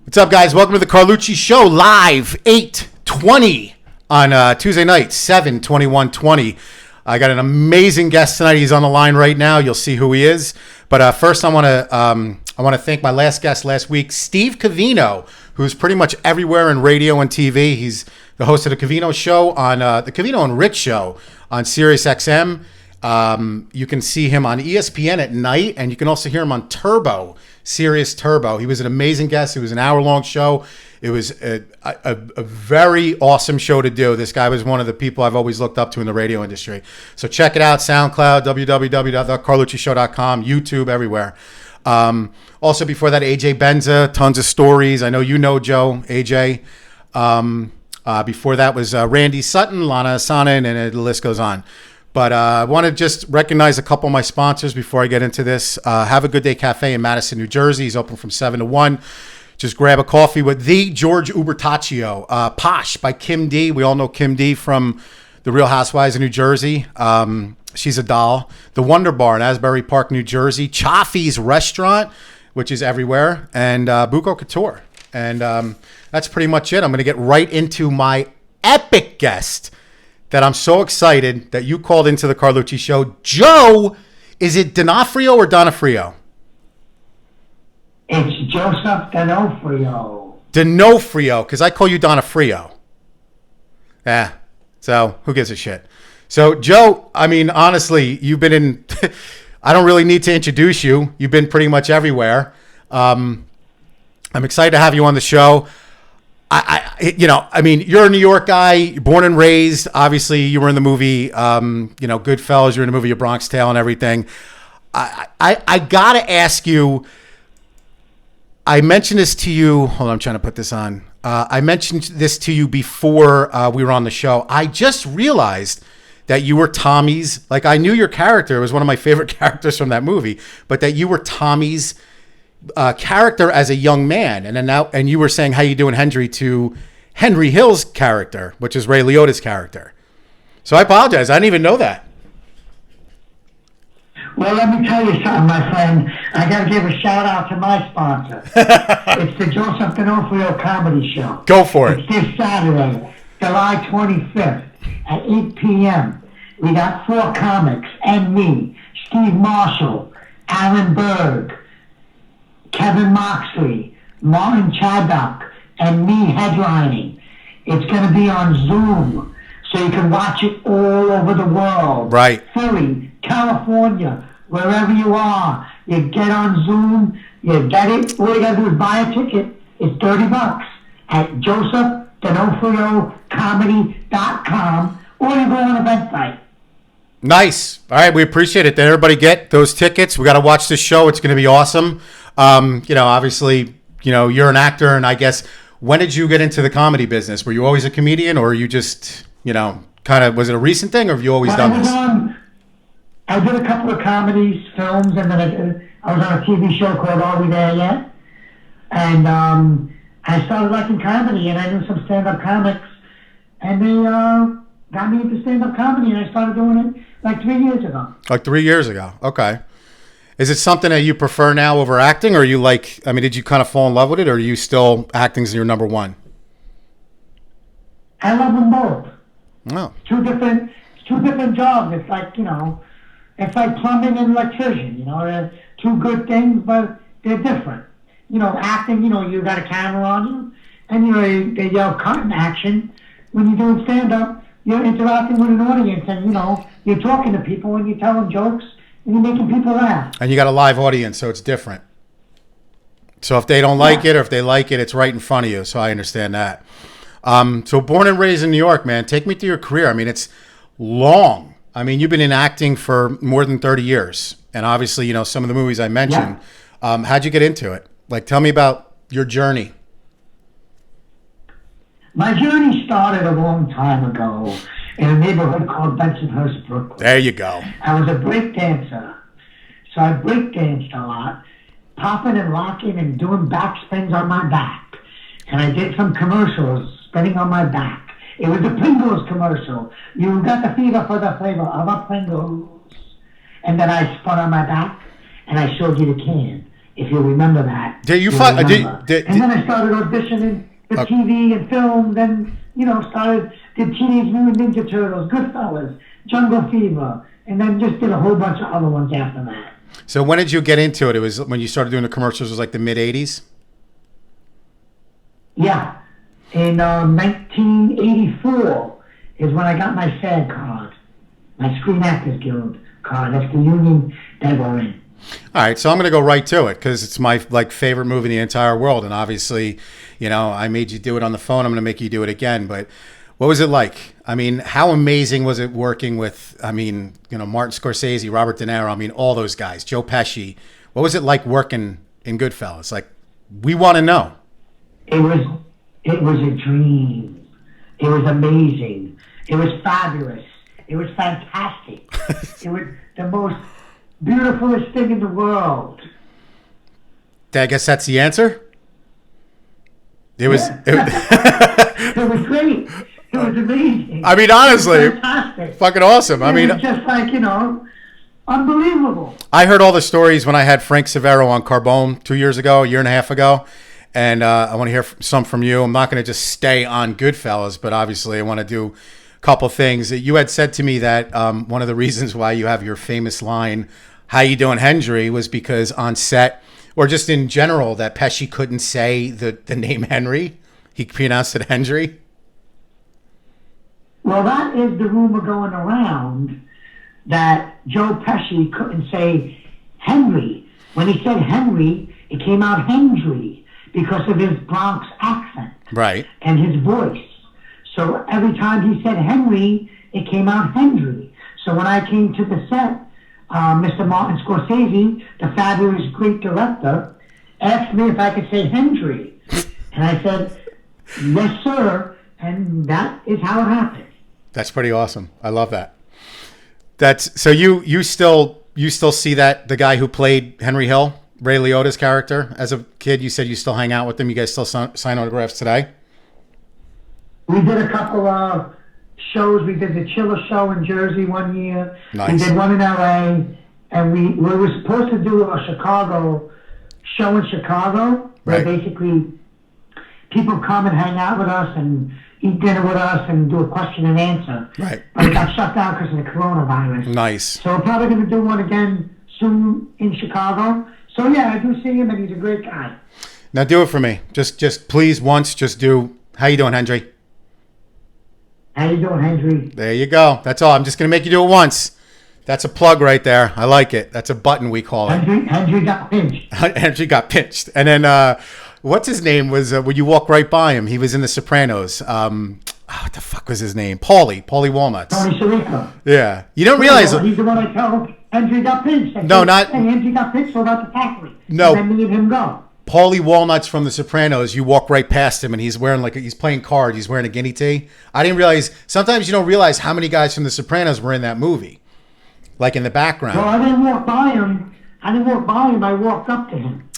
What's up, guys? Welcome to the Carlucci Show, live 8/20 on Tuesday night, 7/21/20. I got an amazing guest tonight. He's on the line right now. You'll see who he is. But first, I want to thank my last guest last week, Steve Covino, who's pretty much everywhere in radio and TV. He's the host of the Covino Show on the Covino and Rich Show on Sirius XM. You can see him on ESPN at night, and you can also hear him on Turbo, Sirius Turbo. He was an amazing guest. It was an hour-long show. It was a very awesome show to do. This guy was one of the people I've always looked up to in the radio industry. So check it out, SoundCloud, www.carluccishow.com, YouTube, everywhere. Also, before that, AJ Benza, tons of stories. I know you know Joe, AJ. Before that was Randy Sutton, Lana Asanen, and the list goes on. But I want to just recognize a couple of my sponsors before I get into this. Have a Good Day Cafe in Madison, New Jersey. He's open from 7 to 1. Just grab a coffee with the George Ubertaccio. Posh by Kim D. We all know Kim D from The Real Housewives of New Jersey. She's a doll. The Wonder Bar in Asbury Park, New Jersey. Chaffee's Restaurant, which is everywhere. And Buco Couture. And that's pretty much it. I'm going to get right into my epic guest that I'm so excited that you called into the Carlucci Show. Joe, is it Donofrio or Donofrio? It's Joseph Donofrio. Donofrio, because I call you Donofrio. Yeah, so who gives a shit? So, Joe, I mean, honestly, you've been in... I don't really need to introduce you. You've been pretty much everywhere. I'm excited to have you on the show. I mean, you're a New York guy, you're born and raised. Obviously, you were in the movie, Goodfellas. You're in the movie A Bronx Tale and everything. I got to ask you... I mentioned this to you. Hold on, I'm trying to put this on. I mentioned this to you before we were on the show. I just realized that you were Tommy's. Like, I knew your character. It was one of my favorite characters from that movie. But that you were Tommy's character as a young man. And then now, and you were saying how you doing Henry to Henry Hill's character, which is Ray Liotta's character. So I apologize. I didn't even know that. Well, let me tell you something, my friend. I got to give a shout out to my sponsor. It's the Joseph Donofrio Comedy Show. Go for it. It's this Saturday, July 25th at 8 p.m. We got 4 comics and me, Steve Marshall, Alan Berg, Kevin Moxley, Martin Chaddock, and me headlining. It's going to be on Zoom, so you can watch it all over the world. Right. Philly, California, wherever you are, you get on Zoom, you get it. All you got to do is buy a ticket. It's $30 at josephdonofiocomedy.com, or you go on Eventbrite. Nice. All right, we appreciate it. Then everybody get those tickets. We got to watch this show. It's going to be awesome. Obviously, you're an actor, and I guess, when did you get into the comedy business? Were you always a comedian, or you just, kind of, was it a recent thing, or have you always done this? I did a couple of comedies, films, and then I was on a TV show called Are We There Yet? And I started liking comedy, and I knew some stand-up comics, and they got me into stand-up comedy, and I started doing it like 3 years ago. Like 3 years ago. Okay. Is it something that you prefer now over acting, or are you did you kind of fall in love with it, or are you still acting's your number one? I love them both. Oh. It's two different jobs. It's like, it's like plumbing and electrician, they're two good things, but they're different. Acting, you got a camera on you, and they yell cut in action. When you're doing stand-up, you're interacting with an audience, and, you're talking to people, and you tell them jokes, and you're making people laugh. And you got a live audience, so it's different. So if they don't like it, or if they like it, it's right in front of you, so I understand that. So born and raised in New York, man, take me through your career. I mean, it's long. I mean, you've been in acting for more than 30 years. And obviously, some of the movies I mentioned. Yeah. How'd you get into it? Like, tell me about your journey. My journey started a long time ago in a neighborhood called Bensonhurst, Brooklyn. There you go. I was a break dancer. So I break danced a lot, popping and locking and doing backspins on my back. And I did some commercials spinning on my back. It was the Pringles commercial. You got the fever for the flavor of a Pringles. And then I spun on my back, and I showed you the can. If you remember that. Did you you'll find? remember. And then I started auditioning for TV and film. Then did Teenage Mutant Ninja Turtles, Goodfellas, Jungle Fever, and then just did a whole bunch of other ones after that. So when did you get into it? It was when you started doing the commercials. It was like the mid '80s. Yeah, in 1984 is when I got my SAG card, my Screen Actors Guild card. That's the union that we're in. All right, so I'm going to go right to it because it's my favorite movie in the entire world, and obviously, I made you do it on the phone. I'm going to make you do it again. But what was it like? I mean, how amazing was it working with? Martin Scorsese, Robert De Niro. All those guys, Joe Pesci. What was it like working in Goodfellas? Like, we want to know. It was a dream. It was amazing. It was fabulous. It was fantastic. It was the most beautifulest thing in the world. I guess that's the answer. It was. Yeah. It was great. It was amazing. Honestly, it was fantastic. Fucking awesome. It was just like unbelievable. I heard all the stories when I had Frank Severo on Carbone 2 years ago, a year and a half ago. And I want to hear some from you. I'm not going to just stay on Goodfellas, but obviously I want to do a couple things. You had said to me that one of the reasons why you have your famous line, "How you doing, Hendry?" was because on set, or just in general, that Pesci couldn't say the name Henry. He pronounced it Hendry. Well, that is the rumor going around that Joe Pesci couldn't say Henry. When he said Henry, it came out Hendry, because of his Bronx accent. Right. And his voice. So every time he said Henry, it came out Hendry. So when I came to the set, Mr. Martin Scorsese, the fabulous great director, asked me if I could say Hendry. And I said, yes, sir. And that is how it happened. That's pretty awesome. I love that. So you still see that the guy who played Henry Hill, Ray Liotta's character, as a kid, you said you still hang out with him. You guys still sign autographs today? We did a couple of shows. We did the Chiller show in Jersey one year. Nice. We did one in LA. And we were supposed to do a Chicago show in Chicago, where basically people come and hang out with us and eat dinner with us and do a question and answer. Right. But it got shut down because of the coronavirus. Nice. So we're probably going to do one again soon in Chicago. So yeah, I do see him, and he's a great guy. Now do it for me. Just please once, just do, "How you doing, Hendry?" How you doing, Hendry? There you go. That's all. I'm just going to make you do it once. That's a plug right there. I like it. That's a button, we call it. Hendry got pinched. Hendry got pinched. And then, what's his name was, when you walk right by him, he was in The Sopranos. What the fuck was his name? Paulie Walnuts. Tony Sirico. Yeah. You don't realize... He's the one I told Hendry got pinched. Hey, Hendry got pinched, so about the factory. No. And then me and him go. Paulie Walnuts from The Sopranos, you walk right past him and he's wearing he's playing cards. He's wearing a guinea tee. I didn't realize, sometimes you don't realize how many guys from The Sopranos were in that movie. Like in the background. Well, I didn't walk by him. I walked up to him.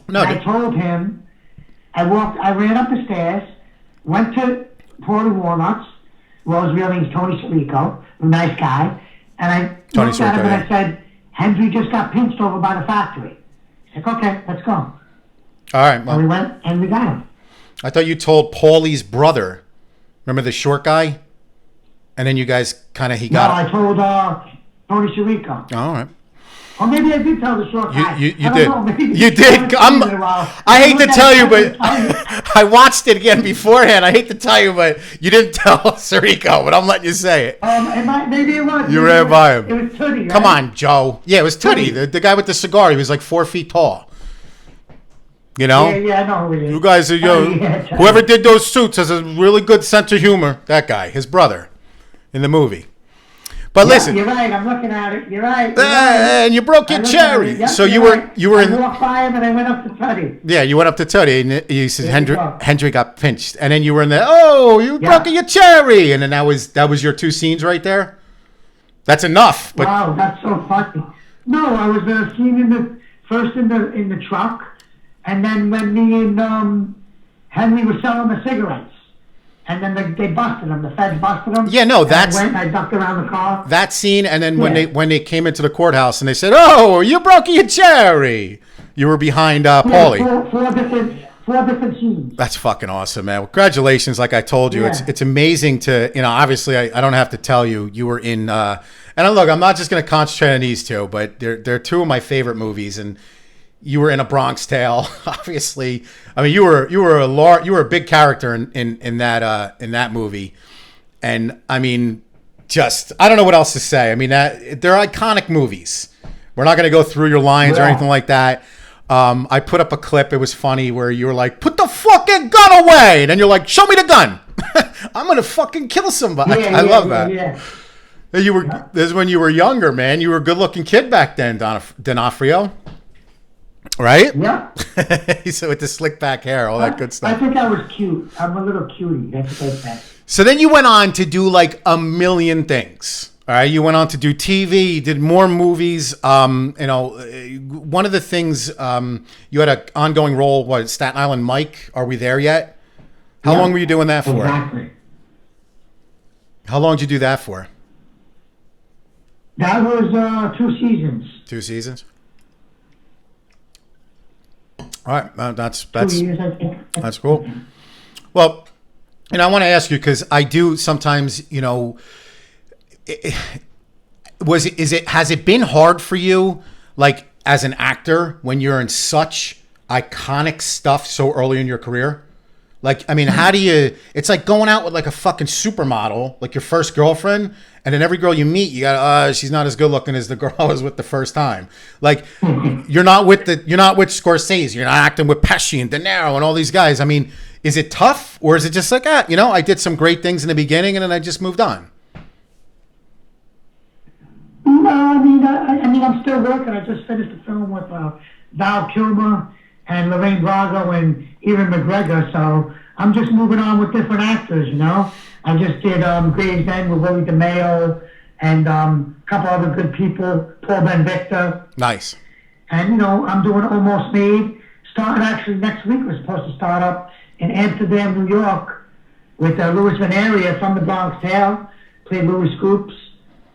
No. I told him, I ran up the stairs, went to Paulie Walnuts, Rose Reeling's Tony Sirico, a nice guy, and I looked at him and I said, Hendry just got pinched over by the factory. He's like, okay, let's go. All right. Well, and we went and we got him. I thought you told Paulie's brother. Remember the short guy? And then you guys got him. No, I told Tony Sirico. Oh, all right. Or maybe I did tell the short guy. You did. Know, you did. I hate to tell you, but I watched it again beforehand. I hate to tell you, but you didn't tell Sirico, but I'm letting you say it. Maybe it was. You ran by him. It was Tootie, right? Come on, Joe. Yeah, it was Tootie, the guy with the cigar. He was like 4 feet tall. You know? Yeah, I know who he is. You guys are, whoever did those suits has a really good sense of humor. That guy, his brother, in the movie. But listen, you're right. I'm looking at it. You're right. And you broke your cherry. Yep, so you were I walked by him and I went up to Tootie. Yeah, you went up to Tootie and you said Hendry got pinched, and then you were in there. Oh, you broke your cherry, and then that was your 2 scenes right there. That's enough. But wow, that's so funny. No, I was seen in the truck, and then when me and Henry were selling the cigarettes. And then they busted him. The feds busted him. Yeah, no, that's... I ducked around the car. That scene, and then when they came into the courthouse and they said, "Oh, you broke your cherry." You were behind Yeah, Paulie. four different scenes. That's fucking awesome, man. Well, congratulations. Like I told you, Yeah. it's amazing to, obviously I don't have to tell you, you were in, look, I'm not just going to concentrate on these two, but they're two of my favorite movies. And you were in A Bronx Tale, obviously. I mean, you were a big character in that movie. And I mean, I don't know what else to say. I mean, they're iconic movies. We're not going to go through your lines or anything like that. I put up a clip. It was funny where you were like, "Put the fucking gun away," and then you're like, "Show me the gun. I'm gonna fucking kill somebody." I love that. Yeah. This is when you were younger, man. You were a good-looking kid back then, Donofrio, right? Yeah. So with the slick back hair, all that good stuff. I think I was cute. I'm a little cutie. That's what they said. So then you went on to do like a million things. All right, you went on to do TV, you did more movies. One of the things you had an ongoing role. What, Staten Island Mike? Are we there yet? How long were you doing that for? Exactly. How long did you do that for? That was 2 seasons. 2 seasons. All right, that's 2 years, I think. That's cool. Well, I want to ask you because I do sometimes, has it been hard for you, like as an actor, when you're in such iconic stuff so early in your career? Like, I mean, how do you? It's like going out with like a fucking supermodel, like your first girlfriend, and then every girl you meet, you got, she's not as good looking as the girl I was with the first time. Like, you're not with Scorsese, you're not acting with Pesci and De Niro and all these guys. I mean, is it tough, or is it just like, I did some great things in the beginning and then I just moved on? No, I mean, I'm still working. I just finished a film with Val Kilmer and Lorraine Bracco and Ewan McGregor, so I'm just moving on with different actors, I just did Gravesend with Willie DeMeo and a couple other good people, Paul Ben Victor. Nice. And, I'm doing Almost Made. Starting actually next week, we're supposed to start up in Amsterdam, New York with Louis Veneria from The Bronx Tale. Played Louis Scoops.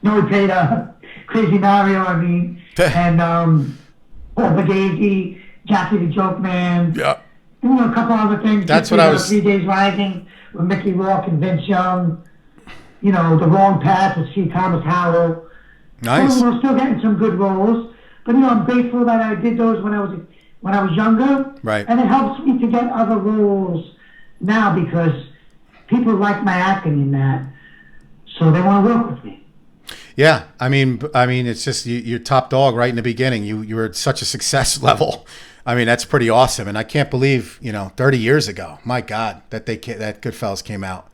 No, he played Crazy Mario, and Paul Bagese, Jackie the Joke Man. Yeah. A couple other things. That's what I was. 3 Days Rising with Mickey Rourke and Vince Young. The Wrong Path with C. Thomas Howell. Nice. So we're still getting some good roles, but I'm grateful that I did those when I was younger. Right. And it helps me to get other roles now because people like my acting in that, so they want to work with me. Yeah, I mean, it's just you're top dog right in the beginning. You were at such a success level. I mean, that's pretty awesome, and I can't believe 30 years ago. My God, that Goodfellas came out.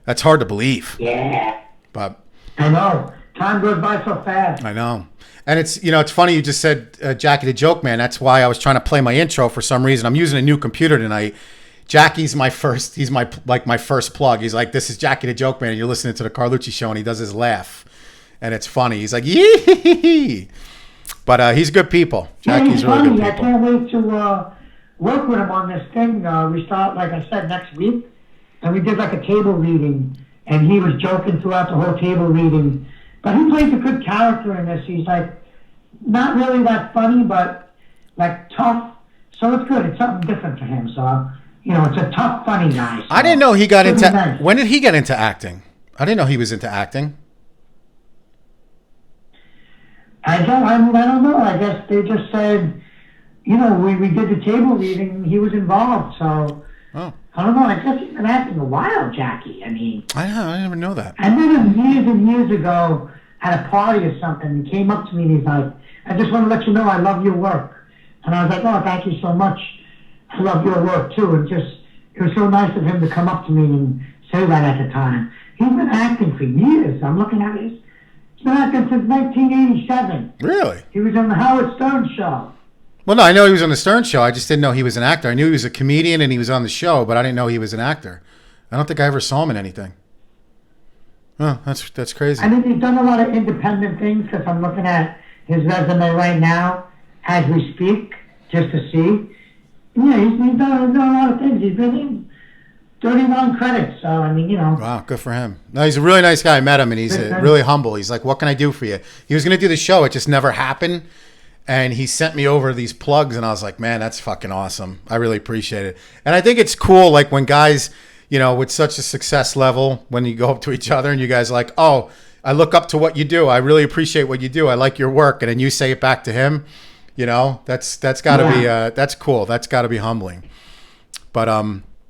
That's hard to believe. Yeah. But I know time goes by so fast. I know, and it's funny you just said Jackie the Joke Man. That's why I was trying to play my intro for some reason. I'm using a new computer tonight. Jackie's my first. He's my first plug. He's like, this is Jackie the Joke Man, and you're listening to the Carlucci show, and he does his laugh. And it's funny. He's like, yee. But he's good people. Jackie's really good people. I can't wait to work with him on this thing. We start, like I said, next week. And we did like a table reading. And he was joking throughout the whole table reading. But he plays a good character in this. He's like, not really that funny, but like tough. So it's good. It's something different for him. So, it's a tough, funny guy. So I didn't know he got into... Nice. When did he get into acting? I didn't know he was into acting. I don't know. I guess they just said, we did the table reading, he was involved, so I don't know. I guess he's been acting a while, Jackie. I didn't even know that. I met him years and years ago at a party or something. He came up to me and he's like, I just want to let you know I love your work. And I was like, oh, thank you so much. I love your work too. And it was so nice of him to come up to me and say that at the time. He's been acting for years. I'm looking at his. He's been acting since 1987. Really? He was on the Howard Stern show. Well, no, I know he was on the Stern show. I just didn't know he was an actor. I knew he was a comedian and he was on the show, but I didn't know he was an actor. I don't think I ever saw him in anything. Oh, that's crazy. I mean, he's done a lot of independent things because I'm looking at his resume right now as we speak, just to see. Yeah, he's done a lot of things. He's been in 31 credits, so I mean, Wow, good for him. No, he's a really nice guy. I met him, and he's really humble. He's like, what can I do for you? He was going to do the show. It just never happened. and he sent me over these plugs, and I was like, man, that's fucking awesome. I really appreciate it. And I think it's cool, like when guys, you know, with such a success level, when you go up to each other and you guys are like, oh, I look up to what you do. I really appreciate what you do. I like your work. And then you say it back to him, you know, that's gotta be, that's cool. That's gotta be humbling. But,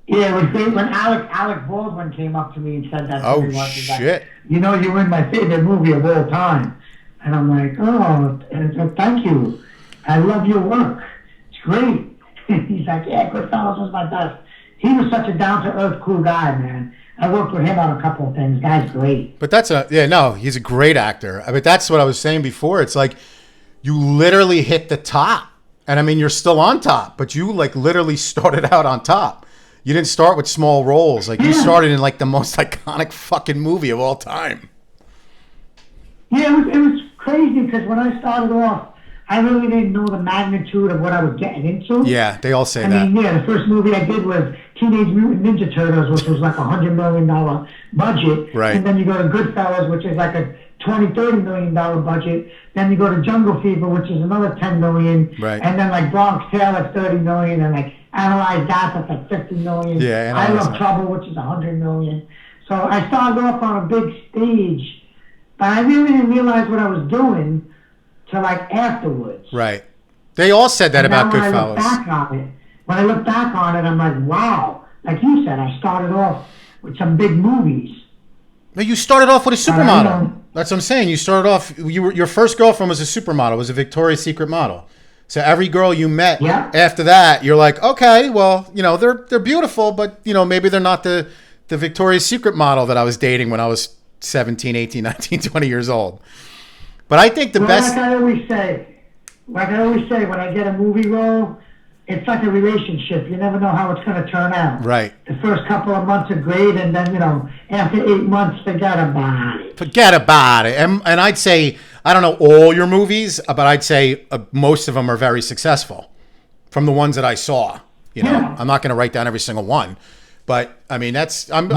yeah, it was great when Alec Baldwin came up to me and said that to me once. He's shit. Like, you know, you were in my favorite movie of all time. And I'm like, oh, thank you. I love your work. It's great. He's like, yeah, Goodfellas was my best. He was such a down-to-earth, cool guy, man. I worked with him on a couple of things. Guy's great. But he's a great actor. I mean, that's what I was saying before. It's like you literally hit the top. And I mean, you're still on top, but you like literally started out on top. You didn't start with small roles. Like you started in like the most iconic fucking movie of all time. Yeah, it was crazy because when I started off, I really didn't know the magnitude of what I was getting into. Yeah, they all say that. I mean, the first movie I did was Teenage Mutant Ninja Turtles, which was like $100 million budget. Right. And then you go to Goodfellas, which is like a $20-30 million budget. Then you go to Jungle Fever, which is another $10 million. Right. And then like Bronx Tale at $30 million, and like Analyze That, that's like $50 million. Yeah, I Love Trouble, which is $100 million. So I started off on a big stage, but I really didn't realize what I was doing till like afterwards. Right. They all said that about Goodfellas. When I look back on it, I'm like, wow. Like you said, I started off with some big movies. But you started off with a supermodel. That's what I'm saying. You started off. Your first girlfriend was a supermodel. Was a Victoria's Secret model. So every girl you met after that, you're like, okay, well, you know, they're beautiful, but you know, maybe they're not the Victoria's Secret model that I was dating when I was 17, 18, 19, 20 years old. But I think the best. Like I always say, when I get a movie role, it's like a relationship. You never know how it's going to turn out. Right. The first couple of months are great, and then, you know, after 8 months, forget about it. Forget about it. And I'd say, I don't know all your movies, but I'd say most of them are very successful from the ones that I saw. You know, I'm not going to write down every single one. But, I mean, I'm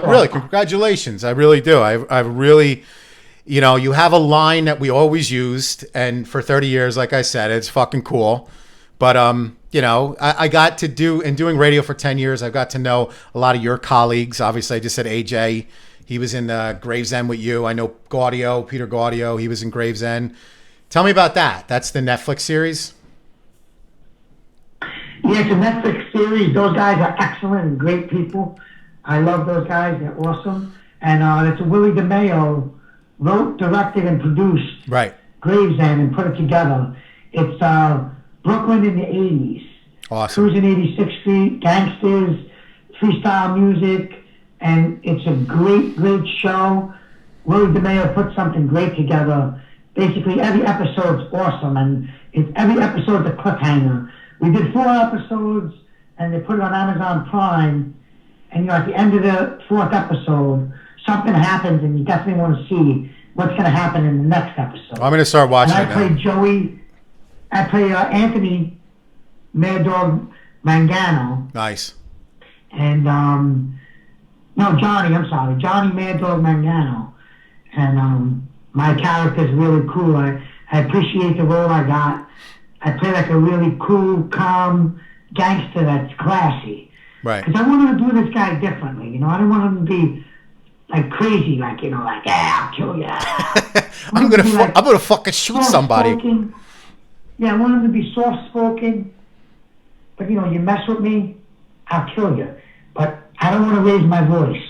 really, congratulations. I really do. I really, you know, you have a line that we always used, and for 30 years, like I said, it's fucking cool. But, you know, I got to doing radio for 10 years, I got to know a lot of your colleagues. Obviously, I just said AJ. He was in Gravesend with you. I know Peter Gaudio. He was in Gravesend. Tell me about that. That's the Netflix series? Yeah, it's a Netflix series. Those guys are excellent and great people. I love those guys. They're awesome. And it's Willie DeMeo wrote, directed, and produced Gravesend and put it together. It's Brooklyn in the 80s. Awesome. Cruising 86th Street, gangsters, freestyle music, and it's a great, great show. Willie DeMeo put something great together. Basically, every episode's awesome, and every episode's a cliffhanger. We did 4 episodes, and they put it on Amazon Prime, and you know, at the end of the 4th episode, something happens, and you definitely want to see what's going to happen in the next episode. I'm going to start watching it now. I play Anthony Mad Dog Mangano. Nice. And, Johnny Mad Dog Mangano. And my character's really cool. I appreciate the role I got. I play like a really cool, calm gangster that's classy. Right. Because I wanted to do this guy differently. You know, I didn't want him to be like crazy, like, you know, like, I'll kill you. I'm gonna fucking shoot somebody. Yeah, I want him to be soft-spoken, but, you know, you mess with me, I'll kill you. But I don't want to raise my voice.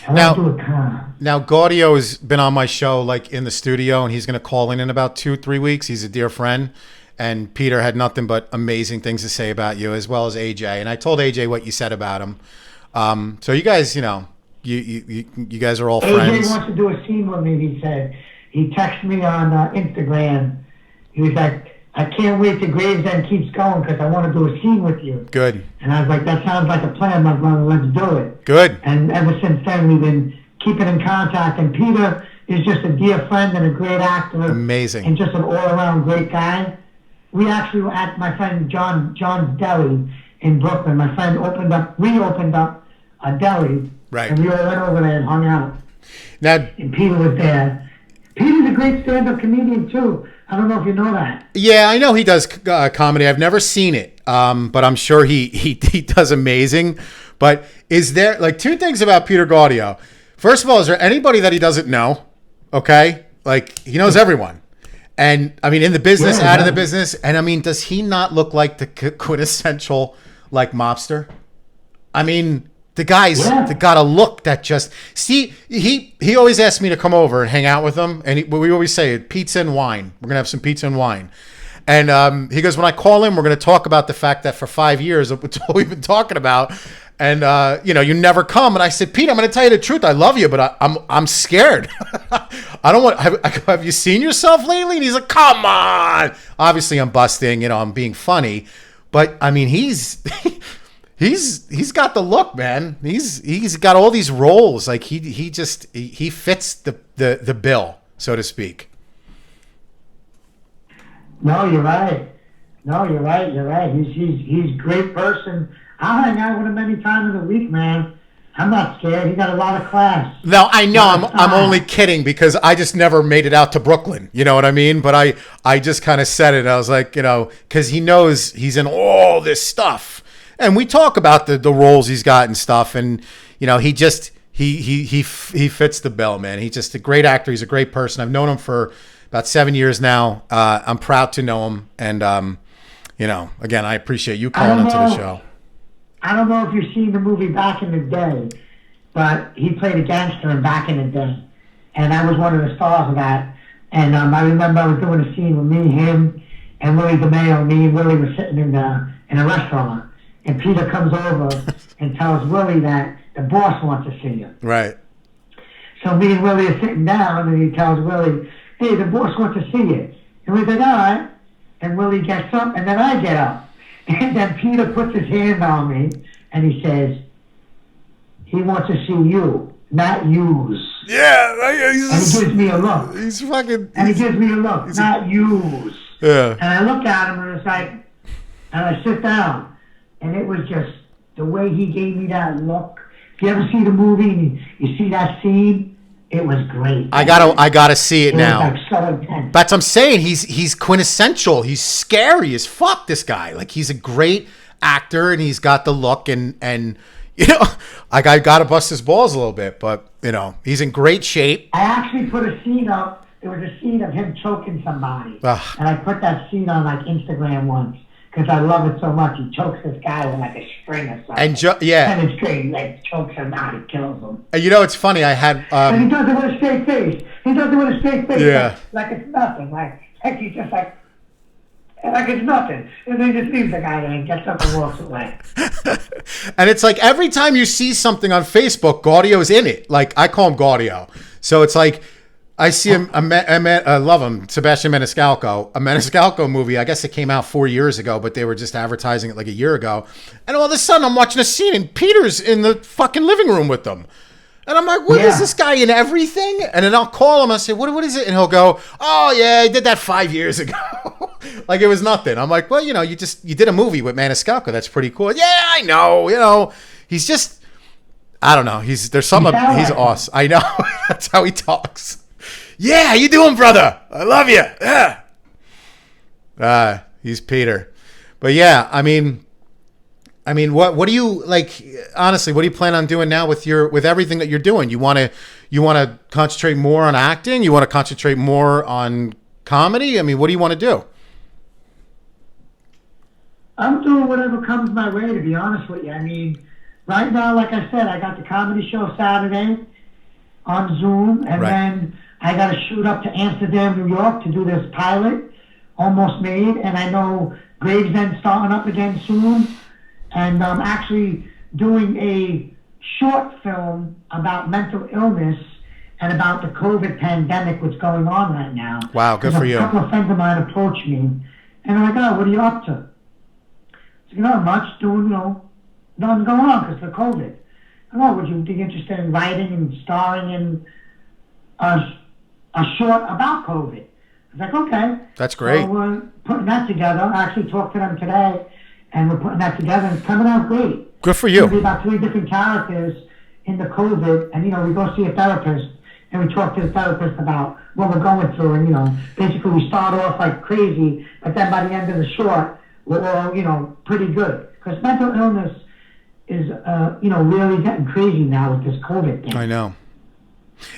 I want to do it calm. Now, Gaudio has been on my show, like, in the studio, and he's going to call in about 2-3 weeks. He's a dear friend, and Peter had nothing but amazing things to say about you, as well as AJ. And I told AJ what you said about him. So you guys, you know, you guys are all friends. AJ wants to do a scene with me, he said. He texted me on Instagram. He was like, I can't wait till Gravesend keeps going because I want to do a scene with you. Good. And I was like, that sounds like a plan, my brother. Let's do it. Good. And ever since then, we've been keeping in contact. And Peter is just a dear friend and a great actor. Amazing. And just an all-around great guy. We actually were at my friend John's Deli in Brooklyn. My friend reopened up a deli. Right. And we all went over there and hung out. Now, and Peter was there. Peter's a great stand-up comedian, too. I don't know if you know that. Yeah, I know he does comedy. I've never seen it, but I'm sure he does amazing. But is there like two things about Peter Gaudio? First of all, is there anybody that he doesn't know? Okay, like he knows everyone, and I mean in the business, out of the business, and I mean, does he not look like the quintessential like mobster? I mean, the guy's got a look that just see. He always asks me to come over and hang out with him, and we always say pizza and wine. We're gonna have some pizza and wine. And he goes, when I call him, we're going to talk about the fact that for 5 years, that's all we've been talking about. And, you never come. And I said, Pete, I'm going to tell you the truth. I love you, but I'm scared. I don't want, have you seen yourself lately? And he's like, come on. Obviously, I'm busting, I'm being funny. But, I mean, he's got the look, man. He's got all these roles. Like, he fits the bill, so to speak. No, you're right. You're right. He's a great person. I'll hang out with him any time of the week, man. I'm not scared. He got a lot of class. No, I know. I'm only kidding because I just never made it out to Brooklyn. You know what I mean? But I just kind of said it. I was like, because he knows he's in all this stuff, and we talk about the roles he's got and stuff, and he just he fits the bill, man. He's just a great actor. He's a great person. I've known him for about 7 years now. I'm proud to know him. And, again, I appreciate you calling into the show. I don't know if you've seen the movie Back in the Day, but he played a gangster in Back in the Day. And I was one of the stars of that. And I remember I was doing a scene with me, him, and Willie DeMeo. Me and Willie were sitting in a restaurant. And Peter comes over and tells Willie that the boss wants to see you. Right. So me and Willie are sitting down, and he tells Willie, hey, the boss wants to see you. And we said, all right. And Willie gets up, and then I get up. And then Peter puts his hand on me, and he says, he wants to see you, not yous. Yeah. And he gives me a look. He's fucking... And he gives me a look, not yous. Yeah. And I look at him, and it's like, and I sit down. And it was just the way he gave me that look. If you ever see the movie, and you see that scene, it was great. I gotta see it now. Was like so intense. That's what I'm saying. He's quintessential. He's scary as fuck. This guy, like, he's a great actor, and he's got the look, and I gotta bust his balls a little bit, but he's in great shape. I actually put a scene up. There was a scene of him choking somebody, Ugh. and I put that scene on like Instagram once because I love it so much. He chokes this guy with like a string or something. And it's great. He like chokes him out. He kills him. And it's funny. I had. And he does it with a straight face. Yeah. Like it's nothing. Like he's just like it's nothing. And then he just leaves the guy there and gets up and walks away. And it's like every time you see something on Facebook, Gaudio's in it. Like I call him Gaudio. So it's like I see him. I love him. Sebastian Maniscalco. A Maniscalco movie. I guess it came out 4 years ago, but they were just advertising it like a year ago. And all of a sudden, I'm watching a scene, and Peter's in the fucking living room with them. And I'm like, what is this guy in everything? And then I'll call him. I say, what is it? And he'll go, oh, yeah, I did that 5 years ago. Like it was nothing. I'm like, well, you did a movie with Maniscalco. That's pretty cool. Yeah, I know. He's just, I don't know. He's awesome. I know. That's how he talks. Yeah, how you doing, brother? I love you. Yeah. He's Peter. But yeah, I mean, what do you like? Honestly, what do you plan on doing now with everything that you're doing? You want to concentrate more on acting? You want to concentrate more on comedy? I mean, what do you want to do? I'm doing whatever comes my way, to be honest with you. I mean, right now, like I said, I got the comedy show Saturday on Zoom, and then I got to shoot up to Amsterdam, New York to do this pilot, almost made, and I know Gravesend's starting up again soon, and I'm actually doing a short film about mental illness and about the COVID pandemic, what's going on right now. Wow, good for you. A couple of friends of mine approached me, and I'm like, oh, what are you up to? I said, not much, doing, nothing going on because of COVID. Oh, would you be interested in writing and starring in a short about COVID? I was like, okay. That's great. So we're putting that together. I actually talked to them today, and we're putting that together, and it's coming out great. Good for you. There'll be about 3 different characters in the COVID, and, we go see a therapist, and we talk to the therapist about what we're going through. And, you know, basically we start off like crazy, but then by the end of the short, we're all, you know, pretty good. Because mental illness is, you know, really getting crazy now with this COVID thing. I know.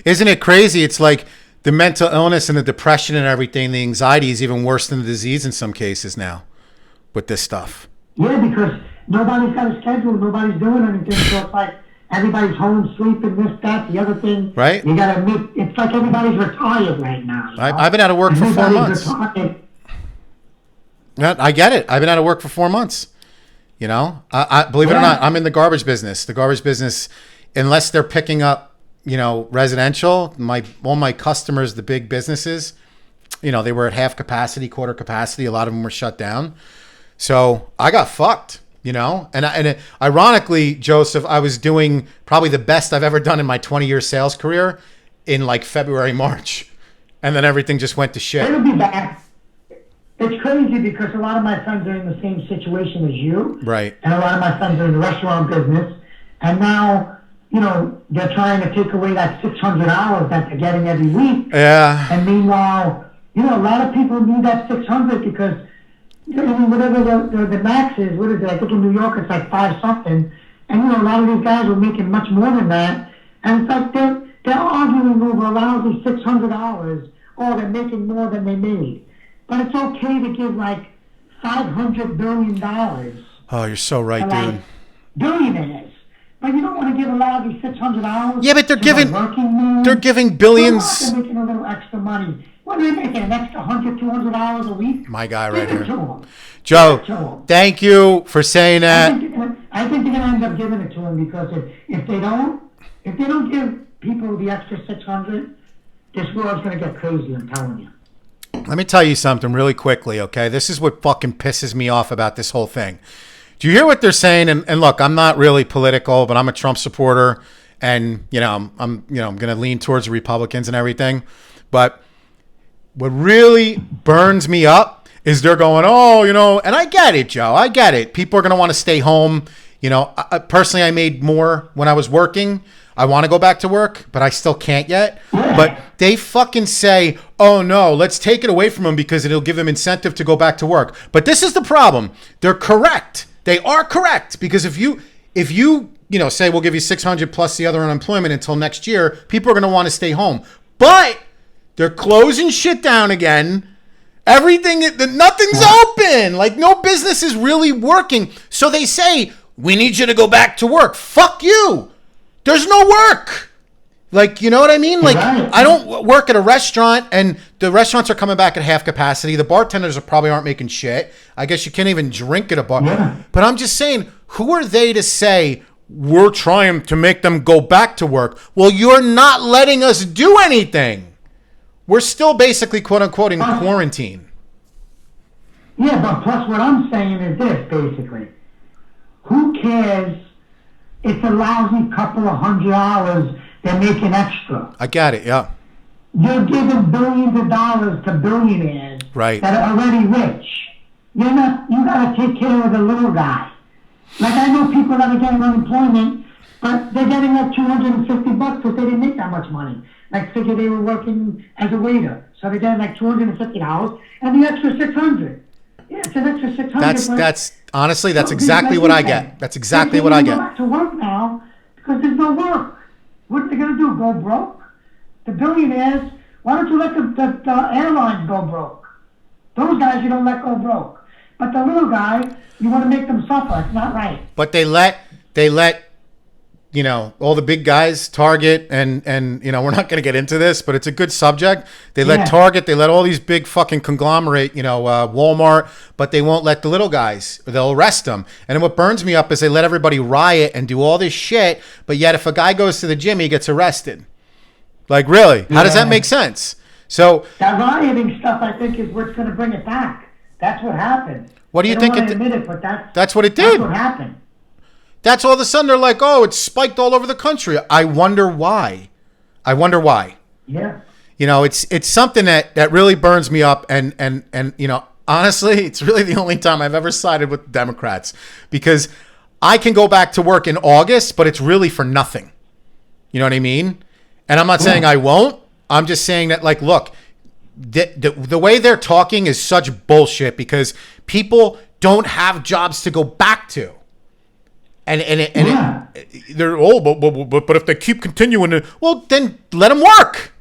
Isn't it crazy? It's like the mental illness and the depression and everything, the anxiety is even worse than the disease in some cases now with this stuff. Yeah, because nobody's got a schedule, nobody's doing anything, so it's like everybody's home sleeping, this, that, the other thing. Right. You gotta meet, it's like everybody's retired right now. You know? I've been out of work for 4 months. I get it. I've been out of work for 4 months. You know, I believe it or not, I'm in the garbage business. The garbage business, unless they're picking up, you know, residential, all my customers, the big businesses, you know, they were at half capacity, quarter capacity. A lot of them were shut down. So I got fucked, you know, and ironically, Joseph, I was doing probably the best I've ever done in my 20-year sales career in like February, March. And then everything just went to shit. It'll be back. It's crazy because a lot of my friends are in the same situation as you. Right. And a lot of my friends are in the restaurant business. And now, you know, they're trying to take away that 600 hours that they're getting every week. Yeah. And meanwhile, you know, a lot of people need that 600 because, you know, whatever the max is, what is it? I think in New York it's like 5 something. And, you know, a lot of these guys are making much more than that. And it's like they're arguing over a lousy 600 hours. Oh, they're making more than they made. But it's okay to give like $500 billion. Oh, you're so right, to, like, dude. Billionaires. But you don't want to give a lot of these 600 hours. Yeah, but they're giving They're billions. They're making a little extra money. What are they making? An extra $100, $200 a week? My guy right Give it here. to them. Joe, thank you for saying that. I think they're gonna end up giving it to them because if they don't give people the extra 600, this world's gonna get crazy. I'm telling you. Let me tell you something really quickly, okay? This is what fucking pisses me off about this whole thing. Do you hear what they're saying? And look, I'm not really political, but I'm a Trump supporter, and you know, I'm going to lean towards the Republicans and everything. But what really burns me up is they're going, oh, you know, and I get it, Joe. I get it. People are going to want to stay home. You know, personally, I made more when I was working. I want to go back to work, but I still can't yet. But they fucking say, oh no, let's take it away from them because it'll give them incentive to go back to work. But this is the problem. They're correct. They are correct because if you say we'll give you 600 plus the other unemployment until next year, people are going to want to stay home. But they're closing shit down again. Everything, nothing's open. Like no business is really working. So they say, we need you to go back to work. Fuck you. There's no work. Like, you know what I mean? Like, I don't work at a restaurant and the restaurants are coming back at half capacity. The bartenders probably aren't making shit. I guess you can't even drink at a bar. Yeah. But I'm just saying, who are they to say we're trying to make them go back to work? Well, you're not letting us do anything. We're still basically, quote unquote, in quarantine. Yeah, but plus what I'm saying is this, basically. Who cares? It's a lousy couple of $100 they're making extra. I got it, yeah. You're giving billions of dollars to billionaires right. that are already rich. You gotta take care of the little guy. Like I know people that are getting unemployment, but they're getting like $250 because they didn't make that much money. Like figure they were working as a waiter. So they're getting like $250 and the extra $600. Yeah, it's an extra $600. That's honestly, that's exactly what I get. That's exactly what I get. Go back to work now because there's no work. What are they going to do? Go broke? The billionaires, why don't you let the airlines go broke? Those guys you don't let go broke. But the little guy, you want to make them suffer. It's not right. But they let you know, all the big guys, Target, and you know, we're not going to get into this, but it's a good subject. They let Target, they let all these big fucking conglomerate, you know, Walmart, but they won't let the little guys. They'll arrest them. And then what burns me up is they let everybody riot and do all this shit, but yet if a guy goes to the gym, he gets arrested. Like, really? How does that make sense? So that rioting stuff, I think, is what's going to bring it back. That's what happened. What do you think? That's what it did. That's what happened. That's all of a sudden they're like, oh, it's spiked all over the country. I wonder why. Yeah. You know, it's something that really burns me up. And you know, honestly, it's really the only time I've ever sided with Democrats because I can go back to work in August, but it's really for nothing. You know what I mean? And I'm not saying I won't. I'm just saying that, like, look, the way they're talking is such bullshit because people don't have jobs to go back to. They're but if they keep continuing to, well, then let them work.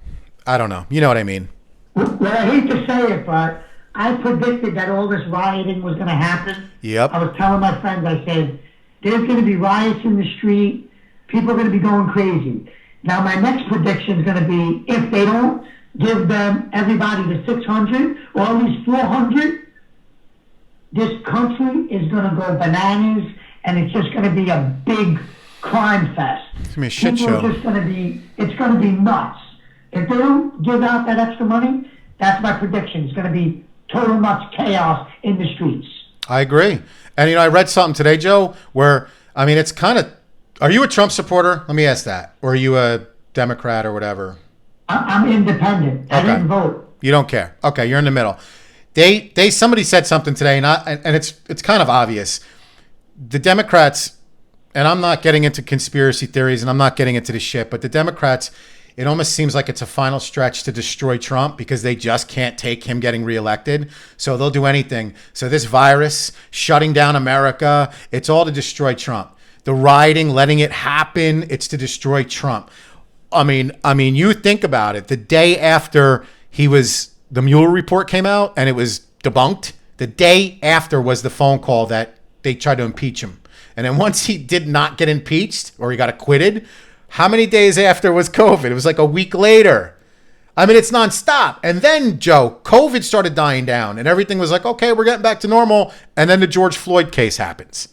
I don't know. You know what I mean? Well, I hate to say it, but I predicted that all this rioting was going to happen. Yep. I was telling my friends, I said, there's going to be riots in the street. People are going to be going crazy. Now, my next prediction is going to be if they don't give them everybody the 600 or at least 400, this country is going to go bananas, and it's just going to be a big crime fest. It's going to be a shit show. It's going to be nuts. If they don't give out that extra money, that's my prediction. It's going to be total nuts chaos in the streets. I agree. And, I read something today, Joe, where, it's kind of, are you a Trump supporter? Let me ask that. Or are you a Democrat or whatever? I'm independent. I didn't vote. You don't care. Okay, you're in the middle. Somebody said something today, and it's kind of obvious. The Democrats, and I'm not getting into conspiracy theories, and I'm not getting into the shit, but the Democrats, it almost seems like it's a final stretch to destroy Trump because they just can't take him getting reelected. So they'll do anything. So this virus, shutting down America, it's all to destroy Trump. The rioting, letting it happen, it's to destroy Trump. I mean, you think about it. The day after the Mueller report came out and it was debunked, the day after was the phone call that they tried to impeach him. And then once he did not get impeached or he got acquitted, how many days after was COVID? It was like a week later. It's nonstop. And then, Joe, COVID started dying down and everything was like, okay, we're getting back to normal. And then the George Floyd case happens.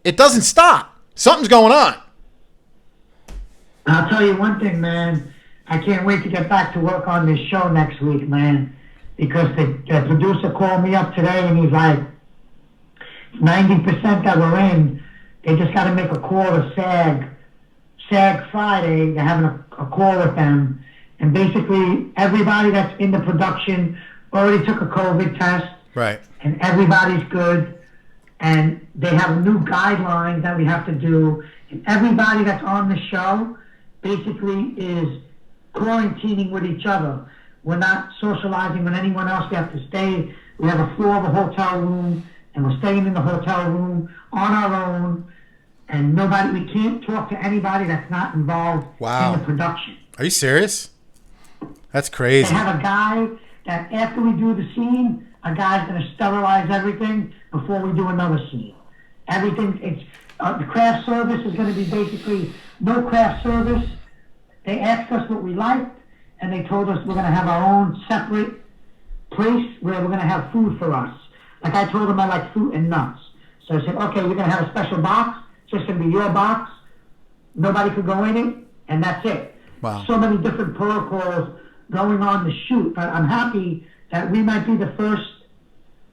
It doesn't stop. Something's going on. I'll tell you one thing, man. I can't wait to get back to work on this show next week, man. Because the producer called me up today and he's like, 90% that we're in, they just got to make a call to SAG Friday. They're having a call with them. And basically, everybody that's in the production already took a COVID test. Right. And everybody's good. And they have new guidelines that we have to do. And everybody that's on the show basically is quarantining with each other. We're not socializing with anyone else. We have to stay. We have a floor of a hotel room, and we're staying in the hotel room on our own. And we can't talk to anybody that's not involved in the production. Are you serious? That's crazy. They have a guy that after we do the scene, a guy's going to sterilize everything before we do another scene. Everything, the craft service is going to be basically no craft service. They asked us what we liked, and they told us we're going to have our own separate place where we're going to have food for us. Like I told them I like fruit and nuts. So I said, okay, you're going to have a special box. It's just going to be your box. Nobody could go in it, and that's it. Wow. So many different protocols going on the shoot, but I'm happy that we might be the first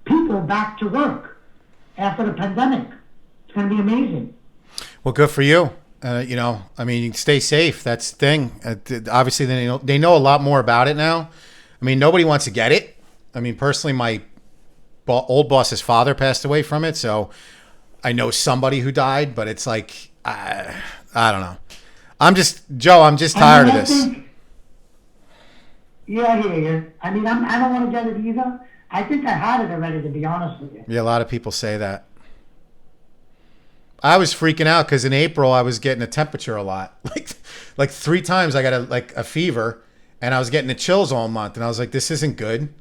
people back to work after the pandemic. It's going to be amazing. Well, good for you. Stay safe. That's the thing. Obviously, they know a lot more about it now. Nobody wants to get it. Personally, my old boss's father passed away from it, so I know somebody who died, but it's like, I don't know. I'm just tired of this. Yeah, I hear you. I don't want to get it either. I think I had it already, to be honest with you. Yeah, a lot of people say that. I was freaking out because in April I was getting a temperature a lot. Like 3 times I got a fever, and I was getting the chills all month, and I was like, this isn't good.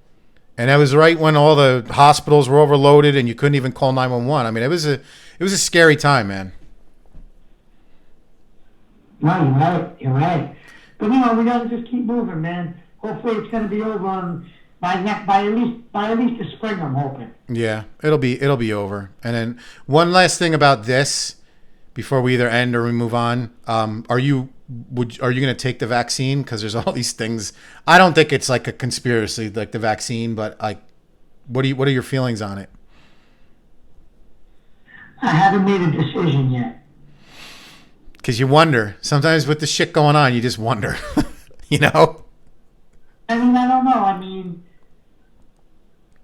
And that was right when all the hospitals were overloaded and you couldn't even call 911. It was a scary time, man. No, you're right. But we gotta just keep moving, man. Hopefully it's gonna be over by at least the spring, I'm hoping. Yeah, it'll be over. And then one last thing about this before we either end or we move on. Are you going to take the vaccine? Because there's all these things. I don't think it's like a conspiracy like the vaccine, but like, what are your feelings on it? I haven't made a decision yet. Because you wonder. Sometimes with the shit going on, you just wonder. You know? I don't know.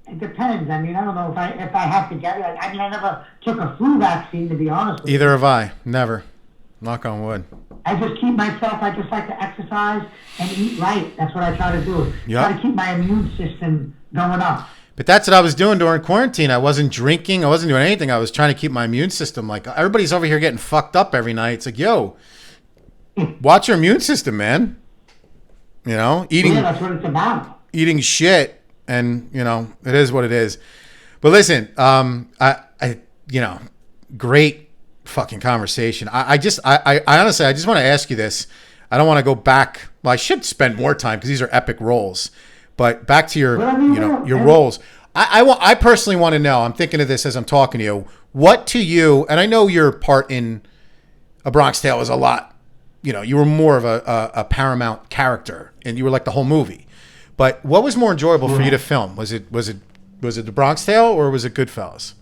It depends. I don't know if I have to get it. I never took a flu vaccine, to be honest with you. Either have I. Never. Knock on wood. I just keep myself. I just like to exercise and eat right. That's what I try to do. Yep. Try to keep my immune system going up. But that's what I was doing during quarantine. I wasn't drinking. I wasn't doing anything. I was trying to keep my immune system. Like, everybody's over here getting fucked up every night. It's like, yo, watch your immune system, man. You know, eating. Yeah, that's what it's about. Eating shit, and you know, it is what it is. But listen, great fucking conversation. I honestly, I just want to ask you this. I don't want to go back. Well, I should spend more time because these are epic roles. But back to your, your roles. I personally want to know. I'm thinking of this as I'm talking to you. What to you? And I know your part in A Bronx Tale was a lot. You know, you were more of a paramount character, and you were like the whole movie. But what was more enjoyable for you to film? Was it The Bronx Tale or was it Goodfellas?